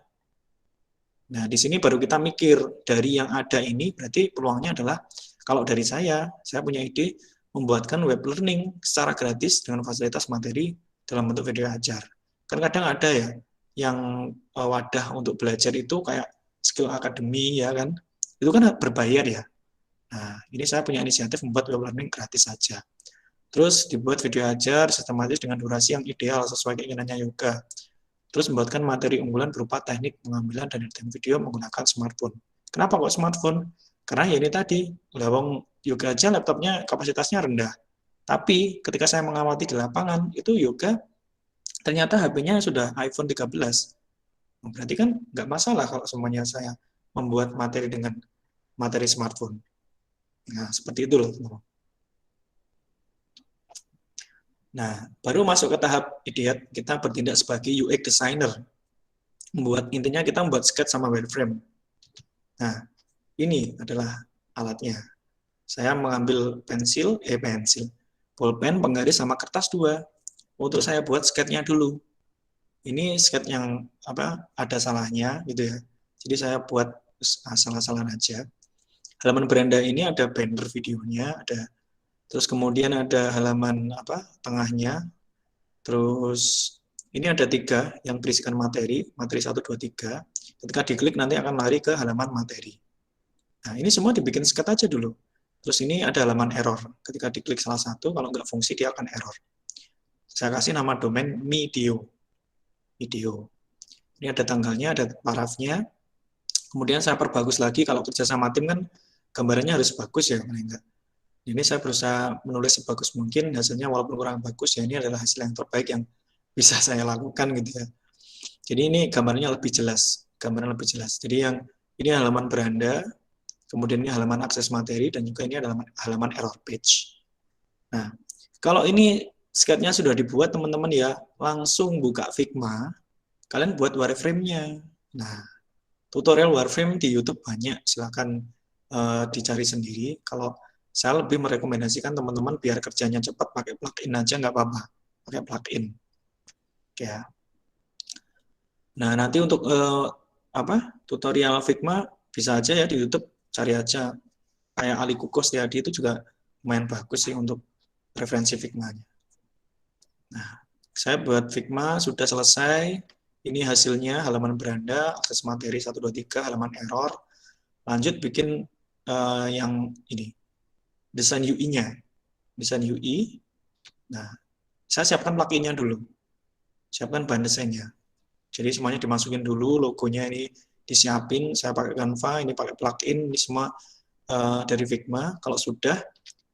Nah, di sini baru kita mikir, dari yang ada ini berarti peluangnya adalah, kalau dari saya punya ide membuatkan web learning secara gratis dengan fasilitas materi dalam bentuk video ajar. Kan kadang ada ya, yang wadah untuk belajar itu kayak Skill Academy ya kan, itu kan berbayar ya. Nah, ini saya punya inisiatif membuat web learning gratis saja. Terus dibuat video ajar sistematis dengan durasi yang ideal sesuai keinginannya Yoga. Terus membuatkan materi unggulan berupa teknik pengambilan dan editing video menggunakan smartphone. Kenapa kok smartphone? Karena ya ini tadi, lawang Yoga aja laptopnya kapasitasnya rendah. Tapi ketika saya mengamati di lapangan, itu Yoga ternyata HP-nya sudah iPhone 13. Berarti kan nggak masalah kalau semuanya saya membuat materi dengan materi smartphone. Nah, seperti itu loh. Nah, baru masuk ke tahap idiot, kita bertindak sebagai UX designer. Intinya kita membuat sketch sama wireframe. Nah, ini adalah alatnya. Saya mengambil pensil, pulpen, penggaris sama kertas 2. Untuk saya buat sketch-nya dulu. Ini sketch yang ada salahnya gitu ya. Jadi saya buat asal-asalan aja. Halaman beranda ini ada banner videonya, ada. Terus kemudian ada halaman tengahnya. Terus ini ada 3 yang berisikan materi 1, 2, 3. Ketika diklik nanti akan lari ke halaman materi. Nah, ini semua dibikin sketch aja dulu. Terus ini ada halaman error. Ketika diklik salah satu, kalau nggak fungsi dia akan error. Saya kasih nama domain video. Ini ada tanggalnya, ada parafnya. Kemudian saya perbagus lagi, kalau kerja sama tim kan gambarannya harus bagus ya, paling enggak. Ini saya berusaha menulis sebagus mungkin, hasilnya walaupun kurang bagus, ya ini adalah hasil yang terbaik yang bisa saya lakukan gitu ya. Jadi ini gambarnya lebih jelas, Jadi yang ini halaman beranda, kemudian ini halaman akses materi, dan juga ini adalah halaman error page. Nah, kalau ini sketch-nya sudah dibuat teman-teman ya, langsung buka Figma, kalian buat wireframe-nya. Nah, tutorial wireframe di YouTube banyak, silakan dicari sendiri. Kalau saya lebih merekomendasikan teman-teman biar kerjanya cepat pakai plugin aja nggak apa-apa, pakai plugin. Ya. Nah nanti untuk tutorial Figma bisa aja ya di YouTube, cari aja kayak Ali Kukos Yadi itu juga lumayan bagus sih untuk referensi Figma-nya. Nah saya buat Figma sudah selesai. Ini hasilnya halaman beranda, akses materi 1, 2, 3, halaman error. Lanjut bikin yang ini. Desain UI-nya. Desain UI. Nah, saya siapkan plugin-nya dulu. Siapkan bahan desainnya. Jadi semuanya dimasukin dulu, logonya ini disiapin, saya pakai Canva, ini pakai plugin, ini semua dari Figma. Kalau sudah,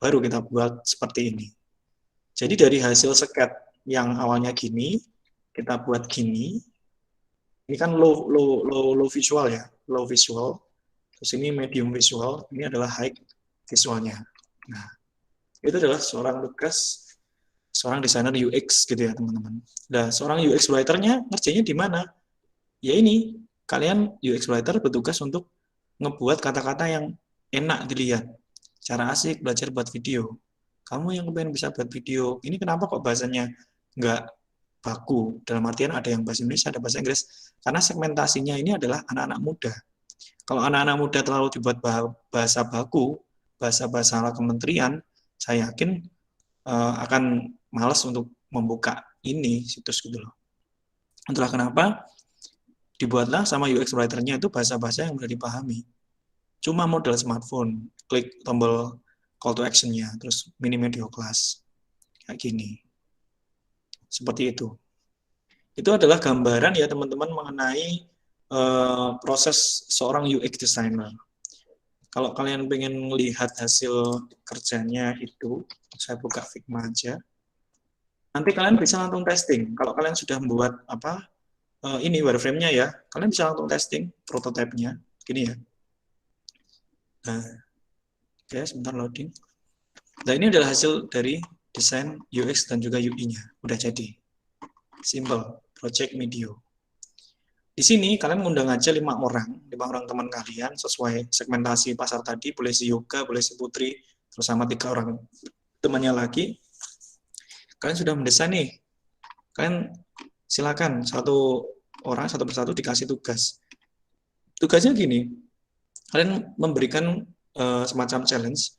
baru kita buat seperti ini. Jadi dari hasil sket yang awalnya gini, kita buat gini. Ini kan low visual ya, low visual. Terus ini medium visual, ini adalah high visualnya. Nah, itu adalah seorang tugas seorang desainer UX gitu ya teman-teman. Nah, seorang UX writer-nya ngerjainnya di mana? Ya ini, kalian UX writer bertugas untuk ngebuat kata-kata yang enak dilihat. Cara asik belajar buat video. Kamu yang pengen bisa buat video, ini kenapa kok bahasanya nggak baku? Dalam artian ada yang bahasa Indonesia, ada bahasa Inggris. Karena segmentasinya ini adalah anak-anak muda. Kalau anak-anak muda terlalu dibuat bahasa baku, bahasa-bahasa ala kementerian, saya yakin akan malas untuk membuka ini situs gitu loh. Itulah kenapa dibuatlah sama UX writer-nya itu bahasa-bahasa yang mudah dipahami. Cuma modal smartphone, klik tombol call to action-nya, terus mini media class. Kayak gini. Seperti itu. Itu adalah gambaran ya teman-teman mengenai proses seorang UX designer. Kalau kalian pengen melihat hasil kerjanya itu, saya buka Figma aja. Nanti kalian bisa langsung testing. Kalau kalian sudah membuat ini wireframe-nya ya, kalian bisa langsung testing prototipe-nya. Gini ya. Nah, oke, sebentar loading. Nah, ini adalah hasil dari desain UX dan juga UI-nya. Udah jadi. Simple, project media. Di sini kalian ngundang aja 5 orang teman kalian sesuai segmentasi pasar tadi, boleh si Yoga, boleh si Putri, terus sama 3 orang temannya lagi. Kalian sudah mendesain nih. Kalian silakan satu orang satu persatu dikasih tugas. Tugasnya gini. Kalian memberikan semacam challenge.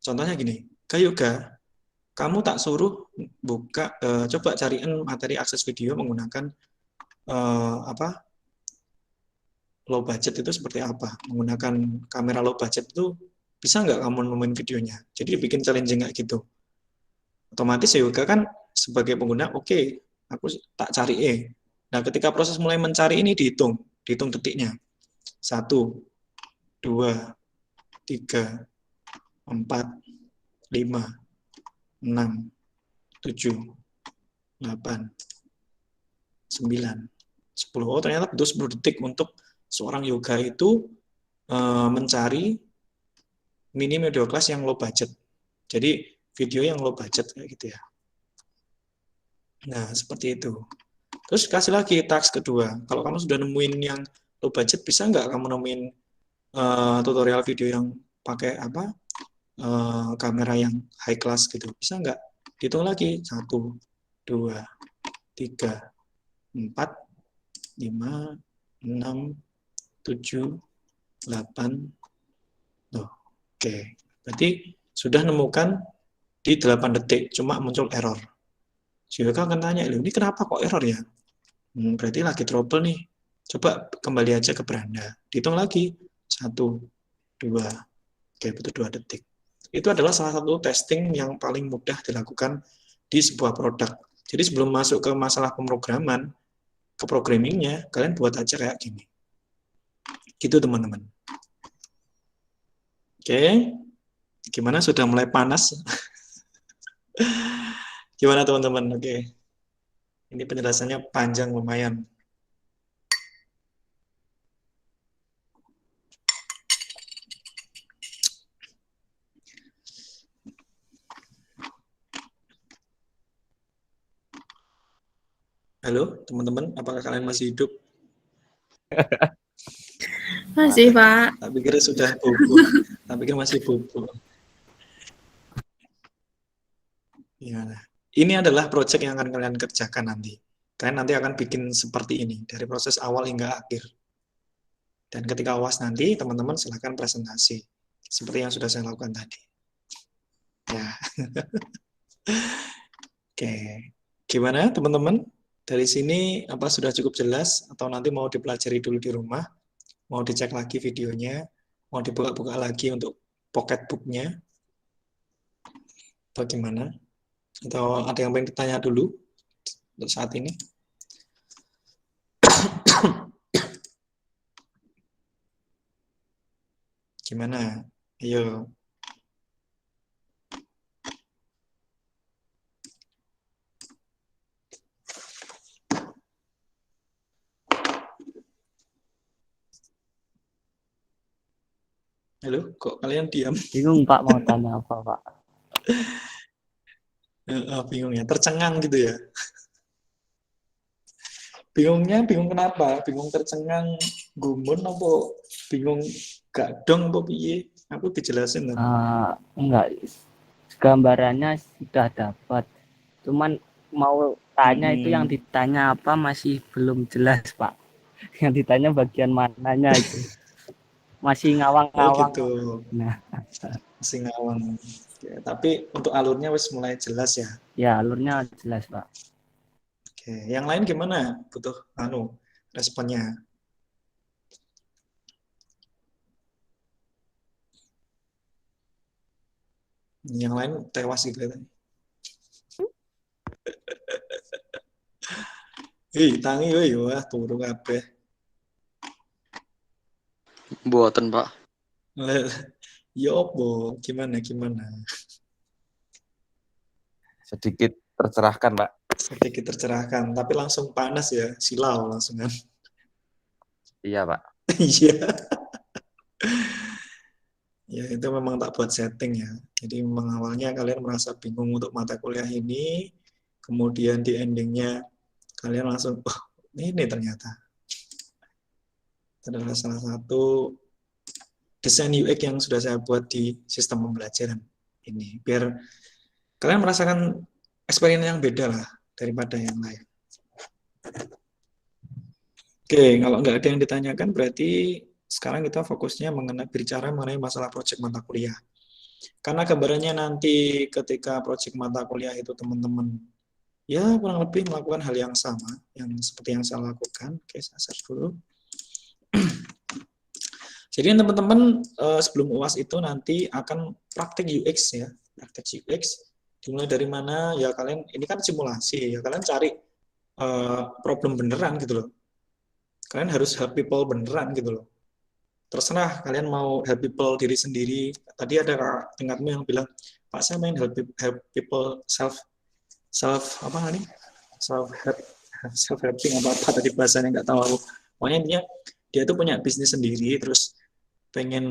Contohnya gini, Kak Yoga, kamu tak suruh buka coba cariin materi akses video menggunakan low budget itu seperti apa, menggunakan kamera low budget itu bisa nggak kamu nemuin videonya. Jadi bikin challenging kayak gitu. Otomatis Yoga kan sebagai pengguna, oke, aku tak cari Nah, ketika proses mulai mencari ini dihitung detiknya. 1, 2, 3, 4, 5, 6, 7, 8, 9, 10. Oh, ternyata butuh 10 detik untuk seorang Yoga itu mencari mini media class yang low budget. Jadi video yang low budget kayak gitu ya. Nah, seperti itu. Terus kasih lagi task kedua. Kalau kamu sudah nemuin yang low budget, bisa nggak kamu nemuin tutorial video yang pakai kamera yang high class gitu? Bisa nggak? Hitung lagi. 1, 2, 3, 4, 5, 6, 7, 8. Oke. Berarti sudah nemukan di 8 detik, cuma muncul error. Yoga akan tanya, ini kenapa kok error ya? Berarti lagi trouble nih. Coba kembali aja ke beranda. Dihitung lagi. 1, 2. Oke, butuh 2 detik. Itu adalah salah satu testing yang paling mudah dilakukan di sebuah produk. Jadi sebelum masuk ke masalah pemrograman, ke programmingnya, kalian buat aja kayak gini. Gitu teman-teman. Oke. Gimana? Sudah mulai panas? Gimana teman-teman? Oke. Ini penjelasannya panjang lumayan. Halo, teman-teman, apakah kalian masih hidup? Masih, Pak. Tak pikir sudah bobo. Tak pikir masih bobo. Gimana? Ini adalah proyek yang akan kalian kerjakan nanti. Kalian nanti akan bikin seperti ini, dari proses awal hingga akhir. Dan ketika UAS nanti, teman-teman silahkan presentasi. Seperti yang sudah saya lakukan tadi. Ya. Oke. Gimana, teman-teman? Dari sini, apa sudah cukup jelas? Atau nanti mau dipelajari dulu di rumah? Mau dicek lagi videonya? Mau dibuka-buka lagi untuk pocket book-nya? Atau gimana? Atau ada yang pengen ditanya dulu untuk saat ini? Gimana? Ayo. Halo, kok kalian diam? Bingung Pak mau tanya apa Pak? Bingung ya, tercengang gitu ya. Bingungnya bingung kenapa? Bingung tercengang gumun apa bingung gak dong apa piye? Aku dijelasin loh. Enggak, gambarannya sudah dapat. Cuman mau tanya itu yang ditanya apa masih belum jelas Pak. Yang ditanya bagian mananya itu. Masih ngawang-ngawang. Oh gitu. Nah, masih ngawang. Ya, tapi untuk alurnya wis mulai jelas ya. Ya, alurnya jelas, Pak. Oke, yang lain gimana? Butuh responnya. Yang lain tewas gitu ya. Tangi woi, wah turu kabeh. Buatan Pak. Ya opo, gimana? Sedikit tercerahkan, Pak. Sedikit tercerahkan, tapi langsung panas ya, silau langsung kan. Iya, Pak. Iya. Ya itu memang tak buat setting ya. Jadi memang awalnya kalian merasa bingung untuk mata kuliah ini, kemudian di endingnya kalian langsung, oh ini ternyata. Itu adalah salah satu desain UX yang sudah saya buat di sistem pembelajaran ini. Biar kalian merasakan experience yang beda lah daripada yang lain. Oke, kalau nggak ada yang ditanyakan berarti sekarang kita fokusnya berbicara mengenai masalah proyek mata kuliah. Karena gambarannya nanti ketika proyek mata kuliah itu teman-teman ya kurang lebih melakukan hal yang sama, yang seperti yang saya lakukan. Oke, saya search dulu. Jadi teman-teman sebelum UAS itu nanti akan praktek UX ya, praktek UX. Dimulai dari mana? Ya kalian ini kan simulasi ya, kalian cari problem beneran gitu loh. Kalian harus help people beneran gitu loh. Terserah kalian mau help people diri sendiri. Tadi ada tingkatmu yang bilang, Pak saya main help people self helping apa tadi bahasanya nggak tahu aku. Pokoknya dia tuh punya bisnis sendiri terus pengen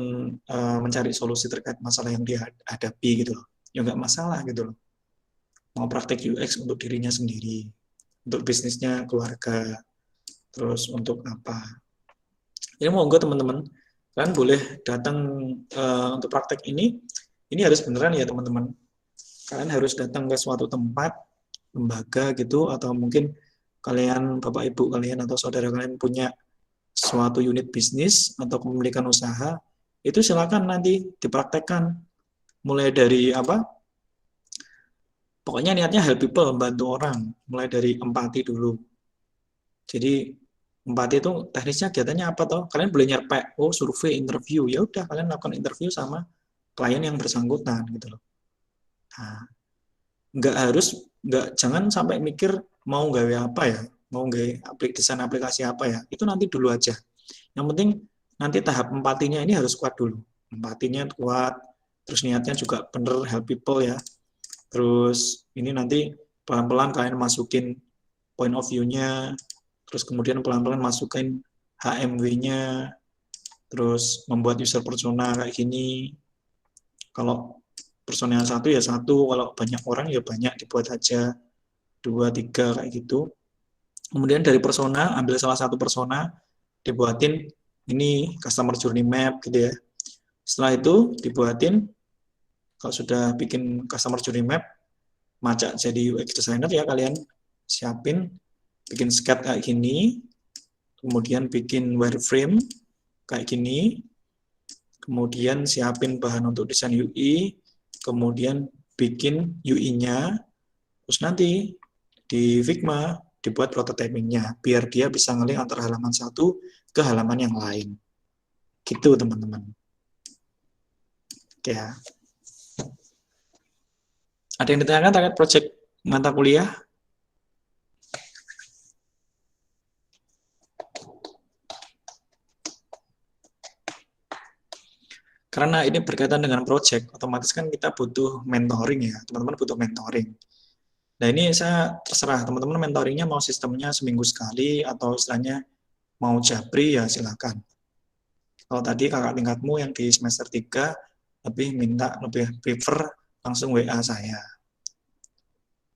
mencari solusi terkait masalah yang dia hadapi gitu loh. Ya nggak masalah gitu loh. Mau praktek UX untuk dirinya sendiri, untuk bisnisnya keluarga, terus untuk apa. Jadi monggo teman-teman, kalian boleh datang untuk praktek ini harus beneran ya teman-teman. Kalian harus datang ke suatu tempat, lembaga gitu, atau mungkin kalian, bapak ibu kalian atau saudara kalian punya suatu unit bisnis atau kepemilikan usaha, itu silakan nanti dipraktekkan. Mulai dari apa? Pokoknya niatnya help people, membantu orang. Mulai dari empati dulu. Jadi empati itu teknisnya kegiatannya apa toh? Kalian boleh nyerpek, survei, interview. Ya udah, kalian lakukan interview sama klien yang bersangkutan gitu loh. Nah, jangan sampai mikir mau gawe apa ya, mau desain aplikasi apa ya, itu nanti dulu aja. Yang penting nanti tahap empatinya ini harus kuat dulu. Empatinya kuat, terus niatnya juga bener help people ya. Terus ini nanti pelan-pelan kalian masukin point of view-nya, terus kemudian pelan-pelan masukin HMW-nya, terus membuat user persona kayak gini. Kalau persona yang satu ya satu, kalau banyak orang ya banyak, dibuat aja 2, 3 kayak gitu. Kemudian dari persona, ambil salah satu persona, dibuatin ini customer journey map gitu ya. Setelah itu dibuatin, kalau sudah bikin customer journey map, macak jadi UX designer ya kalian siapin, bikin sketch kayak gini, kemudian bikin wireframe kayak gini, kemudian siapin bahan untuk desain UI, kemudian bikin UI-nya, terus nanti di Figma dibuat prototyping-nya, biar dia bisa ngelink antara halaman satu ke halaman yang lain. Gitu teman-teman. Oke ya. Ada yang ditanyakan terkait proyek mata kuliah? Karena ini berkaitan dengan project, otomatis kan kita butuh mentoring ya, teman-teman butuh mentoring. Nah ini saya terserah teman-teman mentoringnya mau sistemnya seminggu sekali atau istilahnya mau japri ya silakan. Kalau tadi kakak tingkatmu yang di semester 3 lebih prefer langsung WA saya.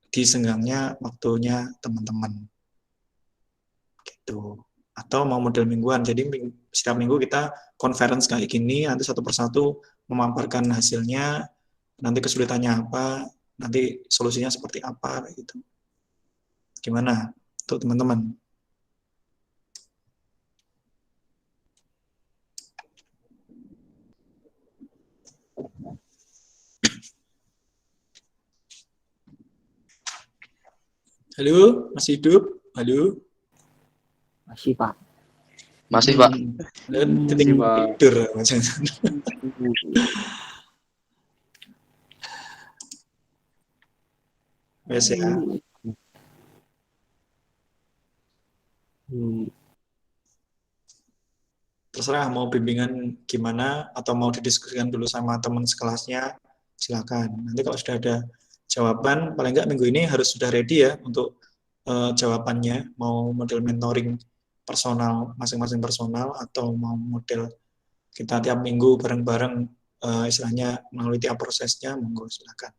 Disenggangnya waktunya teman-teman. Gitu. Atau mau model mingguan. Jadi setiap minggu kita conference kayak gini, nanti satu persatu memaparkan hasilnya, nanti kesulitannya apa, nanti solusinya seperti apa gitu. Gimana untuk teman-teman? Halo, masih hidup? Halo? Masih, Pak. Masih, Pak. Titik tidur. Wes ya. Terserah mau bimbingan gimana atau mau didiskusikan dulu sama teman sekelasnya, silakan. Nanti kalau sudah ada jawaban, paling nggak minggu ini harus sudah ready ya untuk jawabannya, mau model mentoring personal, masing-masing personal, atau mau model kita tiap minggu bareng-bareng istilahnya melalui tiap prosesnya, monggo silakan.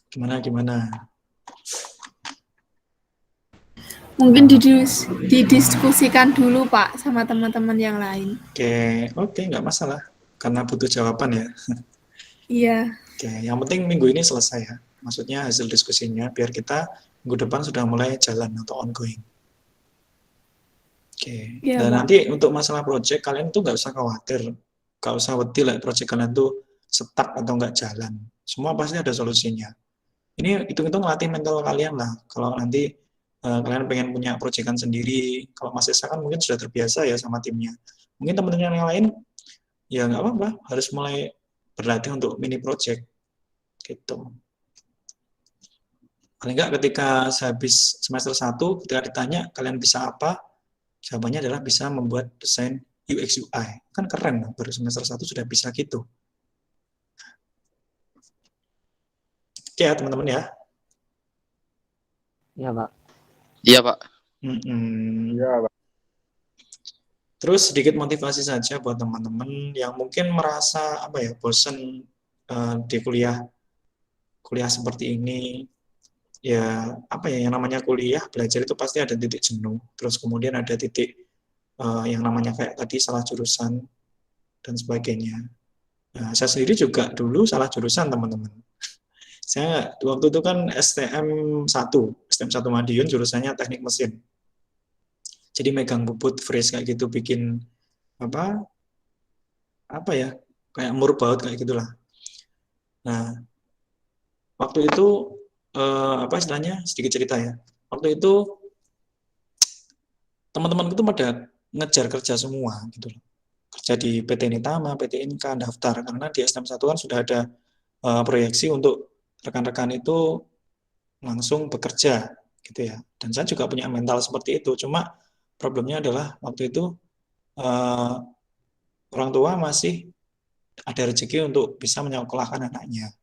Gimana? Mungkin didiskusikan dulu Pak sama teman-teman yang lain. Oke, nggak masalah. Karena butuh jawaban ya. Iya. Oke, yang penting minggu ini selesai ya. Maksudnya hasil diskusinya, biar kita minggu depan sudah mulai jalan atau ongoing. Oke. Ya, Dan Pak. nanti untuk masalah project, kalian tuh nggak usah khawatir. Nggak usah wedi lah project kalian tuh stuck atau nggak jalan. Semua pasti ada solusinya. Ini hitung-hitung latih mental kalian lah. Kalau nanti kalian pengen punya proyekan sendiri, kalau Mas Esa kan mungkin sudah terbiasa ya sama timnya. Mungkin teman-teman yang lain, ya nggak apa-apa, harus mulai berlatih untuk mini project. Gitu. Paling nggak ketika sehabis semester 1, ketika ditanya kalian bisa apa, jawabannya adalah bisa membuat desain UX UI. Kan keren, baru semester 1 sudah bisa gitu. Oke ya teman-teman ya. Iya, Pak. Iya, Pak. Iya, Pak. Terus sedikit motivasi saja buat teman-teman yang mungkin merasa bosan di kuliah seperti ini. Ya yang namanya kuliah belajar itu pasti ada titik jenuh. Terus kemudian ada titik yang namanya kayak tadi salah jurusan dan sebagainya. Nah, saya sendiri juga dulu salah jurusan teman-teman. Saya waktu itu kan STM 1 Madiun, jurusannya teknik mesin. Jadi megang bubut freeze kayak gitu, bikin kayak murbaut kayak gitulah. Nah, waktu itu istilahnya sedikit cerita ya. Waktu itu teman-teman itu pada ngejar kerja semua gitu loh. Kerja di PT Nitama, PT Inka, daftar karena di STM 1 kan sudah ada proyeksi untuk rekan-rekan itu langsung bekerja gitu ya. Dan saya juga punya mental seperti itu. Cuma problemnya adalah waktu itu orang tua masih ada rezeki untuk bisa menyekolahkan anaknya.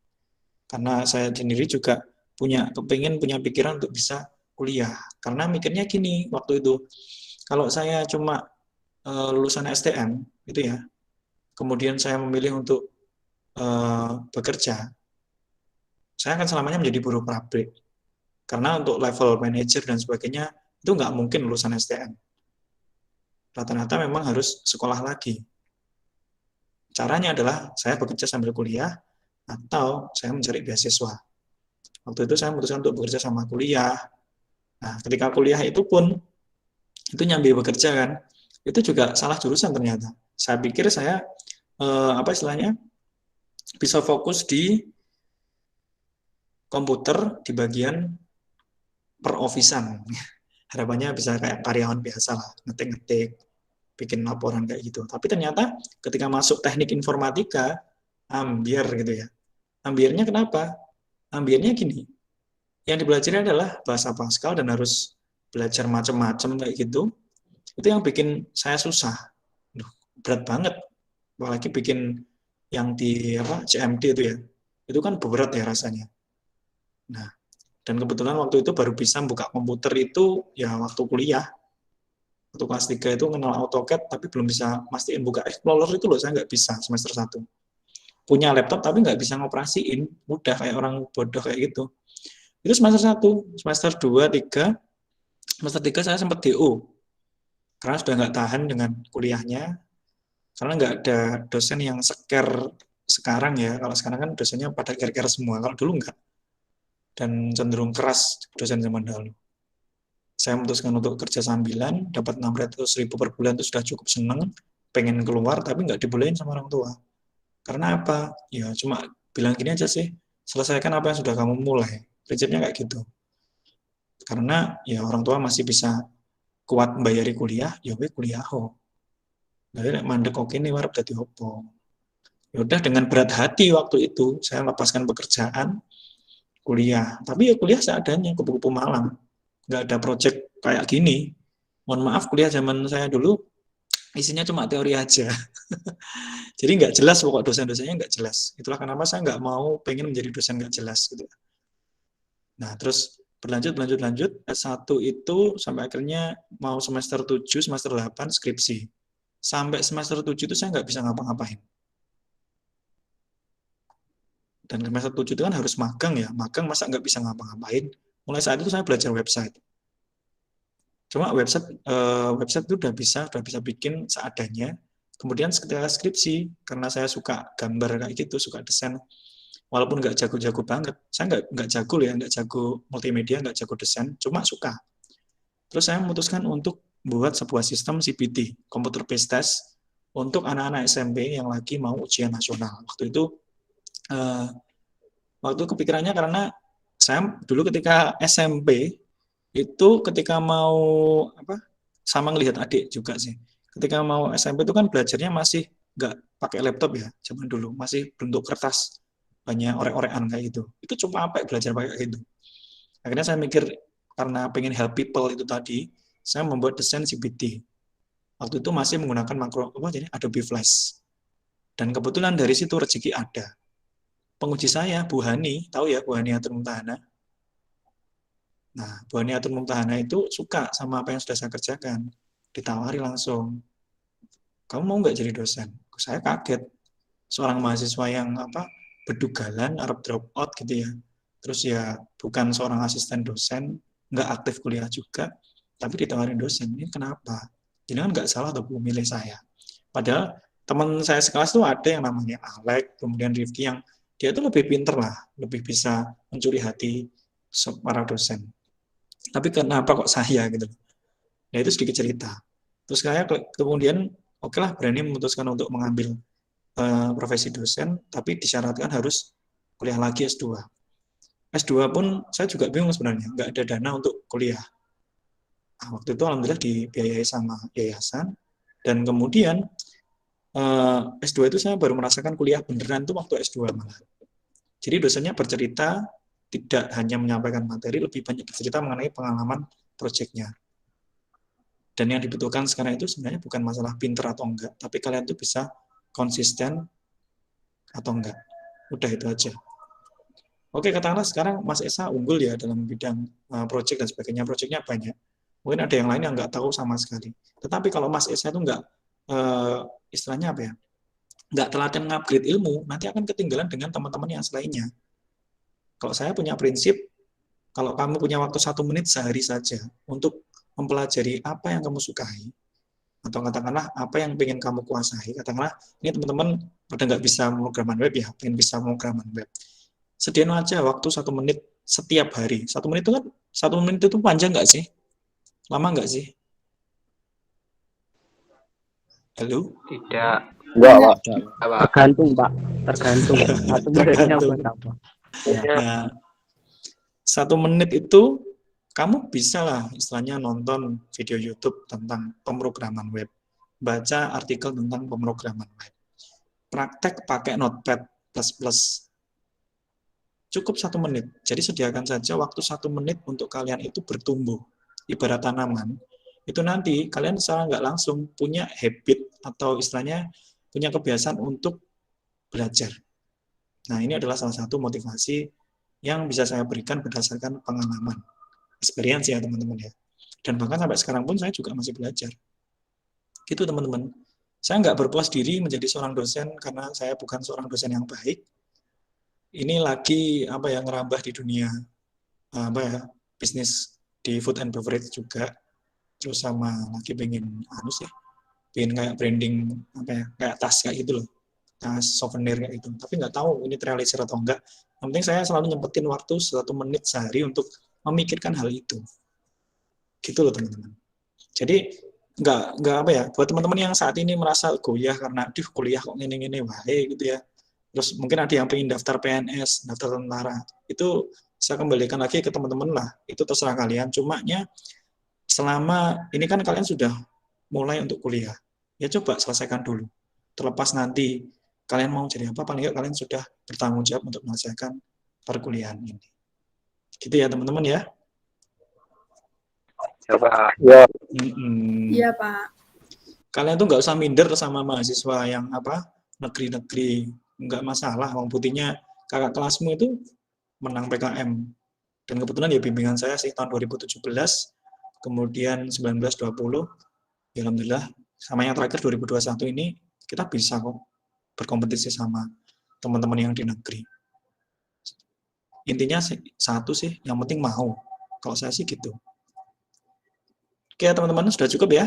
Karena saya sendiri juga punya pikiran untuk bisa kuliah. Karena mikirnya gini waktu itu, kalau saya cuma lulusan STM gitu ya, kemudian saya memilih untuk bekerja, saya akan selamanya menjadi buruh pabrik. Karena untuk level manajer dan sebagainya, itu nggak mungkin lulusan STM. Rata-rata memang harus sekolah lagi. Caranya adalah saya bekerja sambil kuliah, atau saya mencari beasiswa. Waktu itu saya memutuskan untuk bekerja sama kuliah. Nah, ketika kuliah itu pun, itu nyambi bekerja kan, itu juga salah jurusan ternyata. Saya pikir saya, bisa fokus di komputer di bagian per-office-an. Harapannya bisa kayak karyawan biasa lah, ngetik-ngetik, bikin laporan kayak gitu. Tapi ternyata ketika masuk teknik informatika, ambiar gitu ya. Ambiarnya kenapa? Ambiarnya gini, yang dipelajari adalah bahasa Pascal dan harus belajar macam-macam kayak gitu, itu yang bikin saya susah. Duh, berat banget. Apalagi bikin yang di CMD itu ya, itu kan berat ya rasanya. Nah, dan kebetulan waktu itu baru bisa buka komputer itu ya waktu kuliah. Waktu kelas 3 itu kenal AutoCAD, tapi belum bisa mastiin buka Explorer itu loh, saya nggak bisa semester 1. Punya laptop tapi nggak bisa ngoperasiin, mudah kayak orang bodoh kayak gitu. Itu semester 1, semester 2, 3, semester 3 saya sempat DO. Karena sudah nggak tahan dengan kuliahnya, karena nggak ada dosen yang care sekarang ya. Kalau sekarang kan dosennya pada care-care semua, kalau dulu nggak. Dan cenderung keras dosen zaman dahulu. Saya memutuskan untuk kerja sambilan, dapat 600.000 per bulan itu sudah cukup seneng, pengen keluar tapi nggak dibolehin sama orang tua. Karena apa? Ya cuma bilang gini aja sih, selesaikan apa yang sudah kamu mulai. Prinsipnya kayak gitu. Karena ya orang tua masih bisa kuat membayari kuliah, ya we kuliah ho. Jadi mandek oke nih warap dadi opo. Ya udah dengan berat hati waktu itu saya lepaskan pekerjaan, kuliah. Tapi ya kuliah seadanya, kupu-kupu malam. Nggak ada project kayak gini. Mohon maaf, kuliah zaman saya dulu isinya cuma teori aja. Jadi nggak jelas pokok dosen-dosennya nggak jelas. Itulah kenapa saya nggak mau pengen menjadi dosen nggak jelas gitu. Nah terus berlanjut S1 itu sampai akhirnya mau semester 7, semester 8 skripsi. Sampai semester 7 itu saya nggak bisa ngapa-ngapain. Dan semester 7 itu kan harus magang ya. Magang masa nggak bisa ngapa-ngapain. Mulai saat itu saya belajar website. Cuma website itu udah bisa bikin seadanya. Kemudian ketika skripsi, karena saya suka gambar kayak gitu, suka desain, walaupun nggak jago-jago banget, saya nggak jago ya, nggak jago multimedia, nggak jago desain, cuma suka. Terus saya memutuskan untuk buat sebuah sistem CPT, Computer Based Test, untuk anak-anak SMP yang lagi mau ujian nasional. Waktu itu kepikirannya karena saya dulu ketika SMP itu ketika mau sama ngelihat adik juga sih. Ketika mau SMP itu kan belajarnya masih nggak pakai laptop ya, zaman dulu masih bentuk kertas, banyak orek-orekan kayak gitu. Itu cuma belajar pakai gitu. Akhirnya saya mikir karena pengen help people itu tadi, saya membuat desain CPT. Waktu itu masih menggunakan jadi Adobe Flash. Dan kebetulan dari situ rezeki ada. Penguji saya, Bu Hani, tahu ya Bu Hani Atur Mumtahana? Nah, Bu Hani Atur Mumtahana itu suka sama apa yang sudah saya kerjakan. Ditawari langsung, kamu mau nggak jadi dosen? Saya kaget. Seorang mahasiswa yang bedugalan, Arab drop out gitu ya. Terus ya bukan seorang asisten dosen, nggak aktif kuliah juga, tapi ditawarin dosen. Ini kenapa? Jadi kan nggak salah tuh Bu milih saya. Padahal teman saya sekelas tuh ada yang namanya Alek, kemudian Rifki yang dia tuh lebih pinter lah, lebih bisa mencuri hati para dosen. Tapi kenapa kok saya gitu? Nah itu sedikit cerita. Terus saya kemudian oke lah berani memutuskan untuk mengambil profesi dosen, tapi disyaratkan harus kuliah lagi S2. S2 pun saya juga bingung sebenarnya, nggak ada dana untuk kuliah. Nah, waktu itu alhamdulillah dibiayai sama yayasan, dan kemudian S2 itu saya baru merasakan kuliah beneran itu waktu S2 malah. Jadi dosennya bercerita, tidak hanya menyampaikan materi, lebih banyak bercerita mengenai pengalaman proyeknya. Dan yang dibutuhkan sekarang itu sebenarnya bukan masalah pinter atau enggak, tapi kalian tuh bisa konsisten atau enggak. Udah itu aja. Oke, katakanlah sekarang Mas Esa unggul ya dalam bidang proyek dan sebagainya. Proyeknya banyak. Mungkin ada yang lain yang nggak tahu sama sekali. Tetapi kalau Mas Esa itu nggak, istilahnya apa ya, nggak telaten ngupgrade ilmu, nanti akan ketinggalan dengan teman-teman yang selainnya. Kalau saya punya prinsip, kalau kamu punya waktu 1 menit sehari saja untuk mempelajari apa yang kamu sukai, atau katakanlah apa yang pengen kamu kuasai, katakanlah ini teman-teman pada nggak bisa pemrograman web ya, pengen bisa pemrograman web, sediain aja waktu 1 menit setiap hari. 1 menit itu kan, 1 menit itu panjang nggak sih? Lama nggak sih? Halo? Tidak. Enggak, Pak. Tergantung, Pak. Tergantung. 1 menitnya buat apa? Nah, 1 menit itu kamu bisa lah istilahnya nonton video YouTube tentang pemrograman web, baca artikel tentang pemrograman web, praktek pakai Notepad++. Cukup 1 menit. Jadi sediakan saja waktu 1 menit untuk kalian itu bertumbuh. ibarat tanaman, itu nanti kalian secara nggak langsung punya habit atau istilahnya punya kebiasaan untuk belajar. Nah, ini adalah salah satu motivasi yang bisa saya berikan berdasarkan pengalaman, experience ya teman-teman ya. Dan bahkan sampai sekarang pun saya juga masih belajar. Gitu teman-teman. Saya nggak berpuas diri menjadi seorang dosen karena saya bukan seorang dosen yang baik. Ini lagi ngerambah di dunia bisnis di food and beverage juga. Terus sama lagi pengen kayak branding kayak tas kayak gitu loh. Tas souvenir kayak gitu. Tapi nggak tahu ini terrealisir atau enggak. Yang penting saya selalu nyempetin waktu 1 menit sehari untuk memikirkan hal itu. Gitu loh teman-teman. Jadi nggak buat teman-teman yang saat ini merasa goyah karena kuliah kok gini-gini wae gitu ya. Terus mungkin ada yang pengen daftar PNS, daftar tentara. Itu saya kembalikan lagi ke teman-teman lah. Itu terserah kalian. Cumanya selama ini kan kalian sudah mulai untuk kuliah. Ya coba selesaikan dulu. Terlepas nanti kalian mau jadi apa, paling nggak kalian sudah bertanggung jawab untuk menyelesaikan perkuliahan ini. Gitu ya teman-teman ya. Ya Pak. Iya Pak. Kalian tuh nggak usah minder sama mahasiswa yang negeri-negeri, nggak masalah. Wong buktinya kakak kelasmu itu menang PKM. Dan kebetulan ya bimbingan saya sih tahun 2017, kemudian 19-20, ya alhamdulillah. Sama yang terakhir 2021 ini kita bisa kok berkompetisi sama teman-teman yang di negeri. Intinya satu sih, yang penting mau. Kalau saya sih gitu. Oke teman-teman, sudah cukup ya?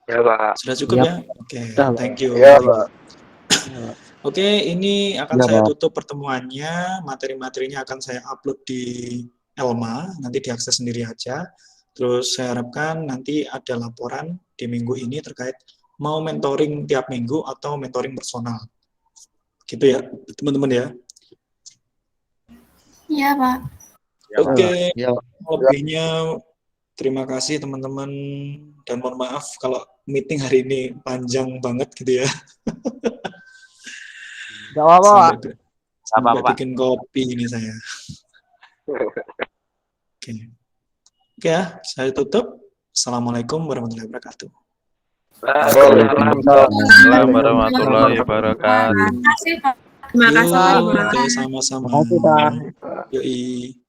Ya Pak. Sudah cukup ya? Oke, thank you. Ya Pak. Oke, ini akan saya tutup pertemuannya. Materi-materinya akan saya upload di Elma, nanti diakses sendiri aja. Terus saya harapkan nanti ada laporan di minggu ini terkait mau mentoring tiap minggu atau mentoring personal. Gitu ya, teman-teman ya. Iya, Pak. Oke, lebihnya terima kasih teman-teman dan mohon maaf kalau meeting hari ini panjang banget gitu ya. Gak apa-apa, Pak. Sampai bikin kopi ini saya. Oke. Oke ya, saya tutup. Assalamualaikum warahmatullahi wabarakatuh. Waalaikumsalam warahmatullahi wabarakatuh. Terima kasih, Pak. Terima kasih, Pak. Oke, sama-sama. Yoi.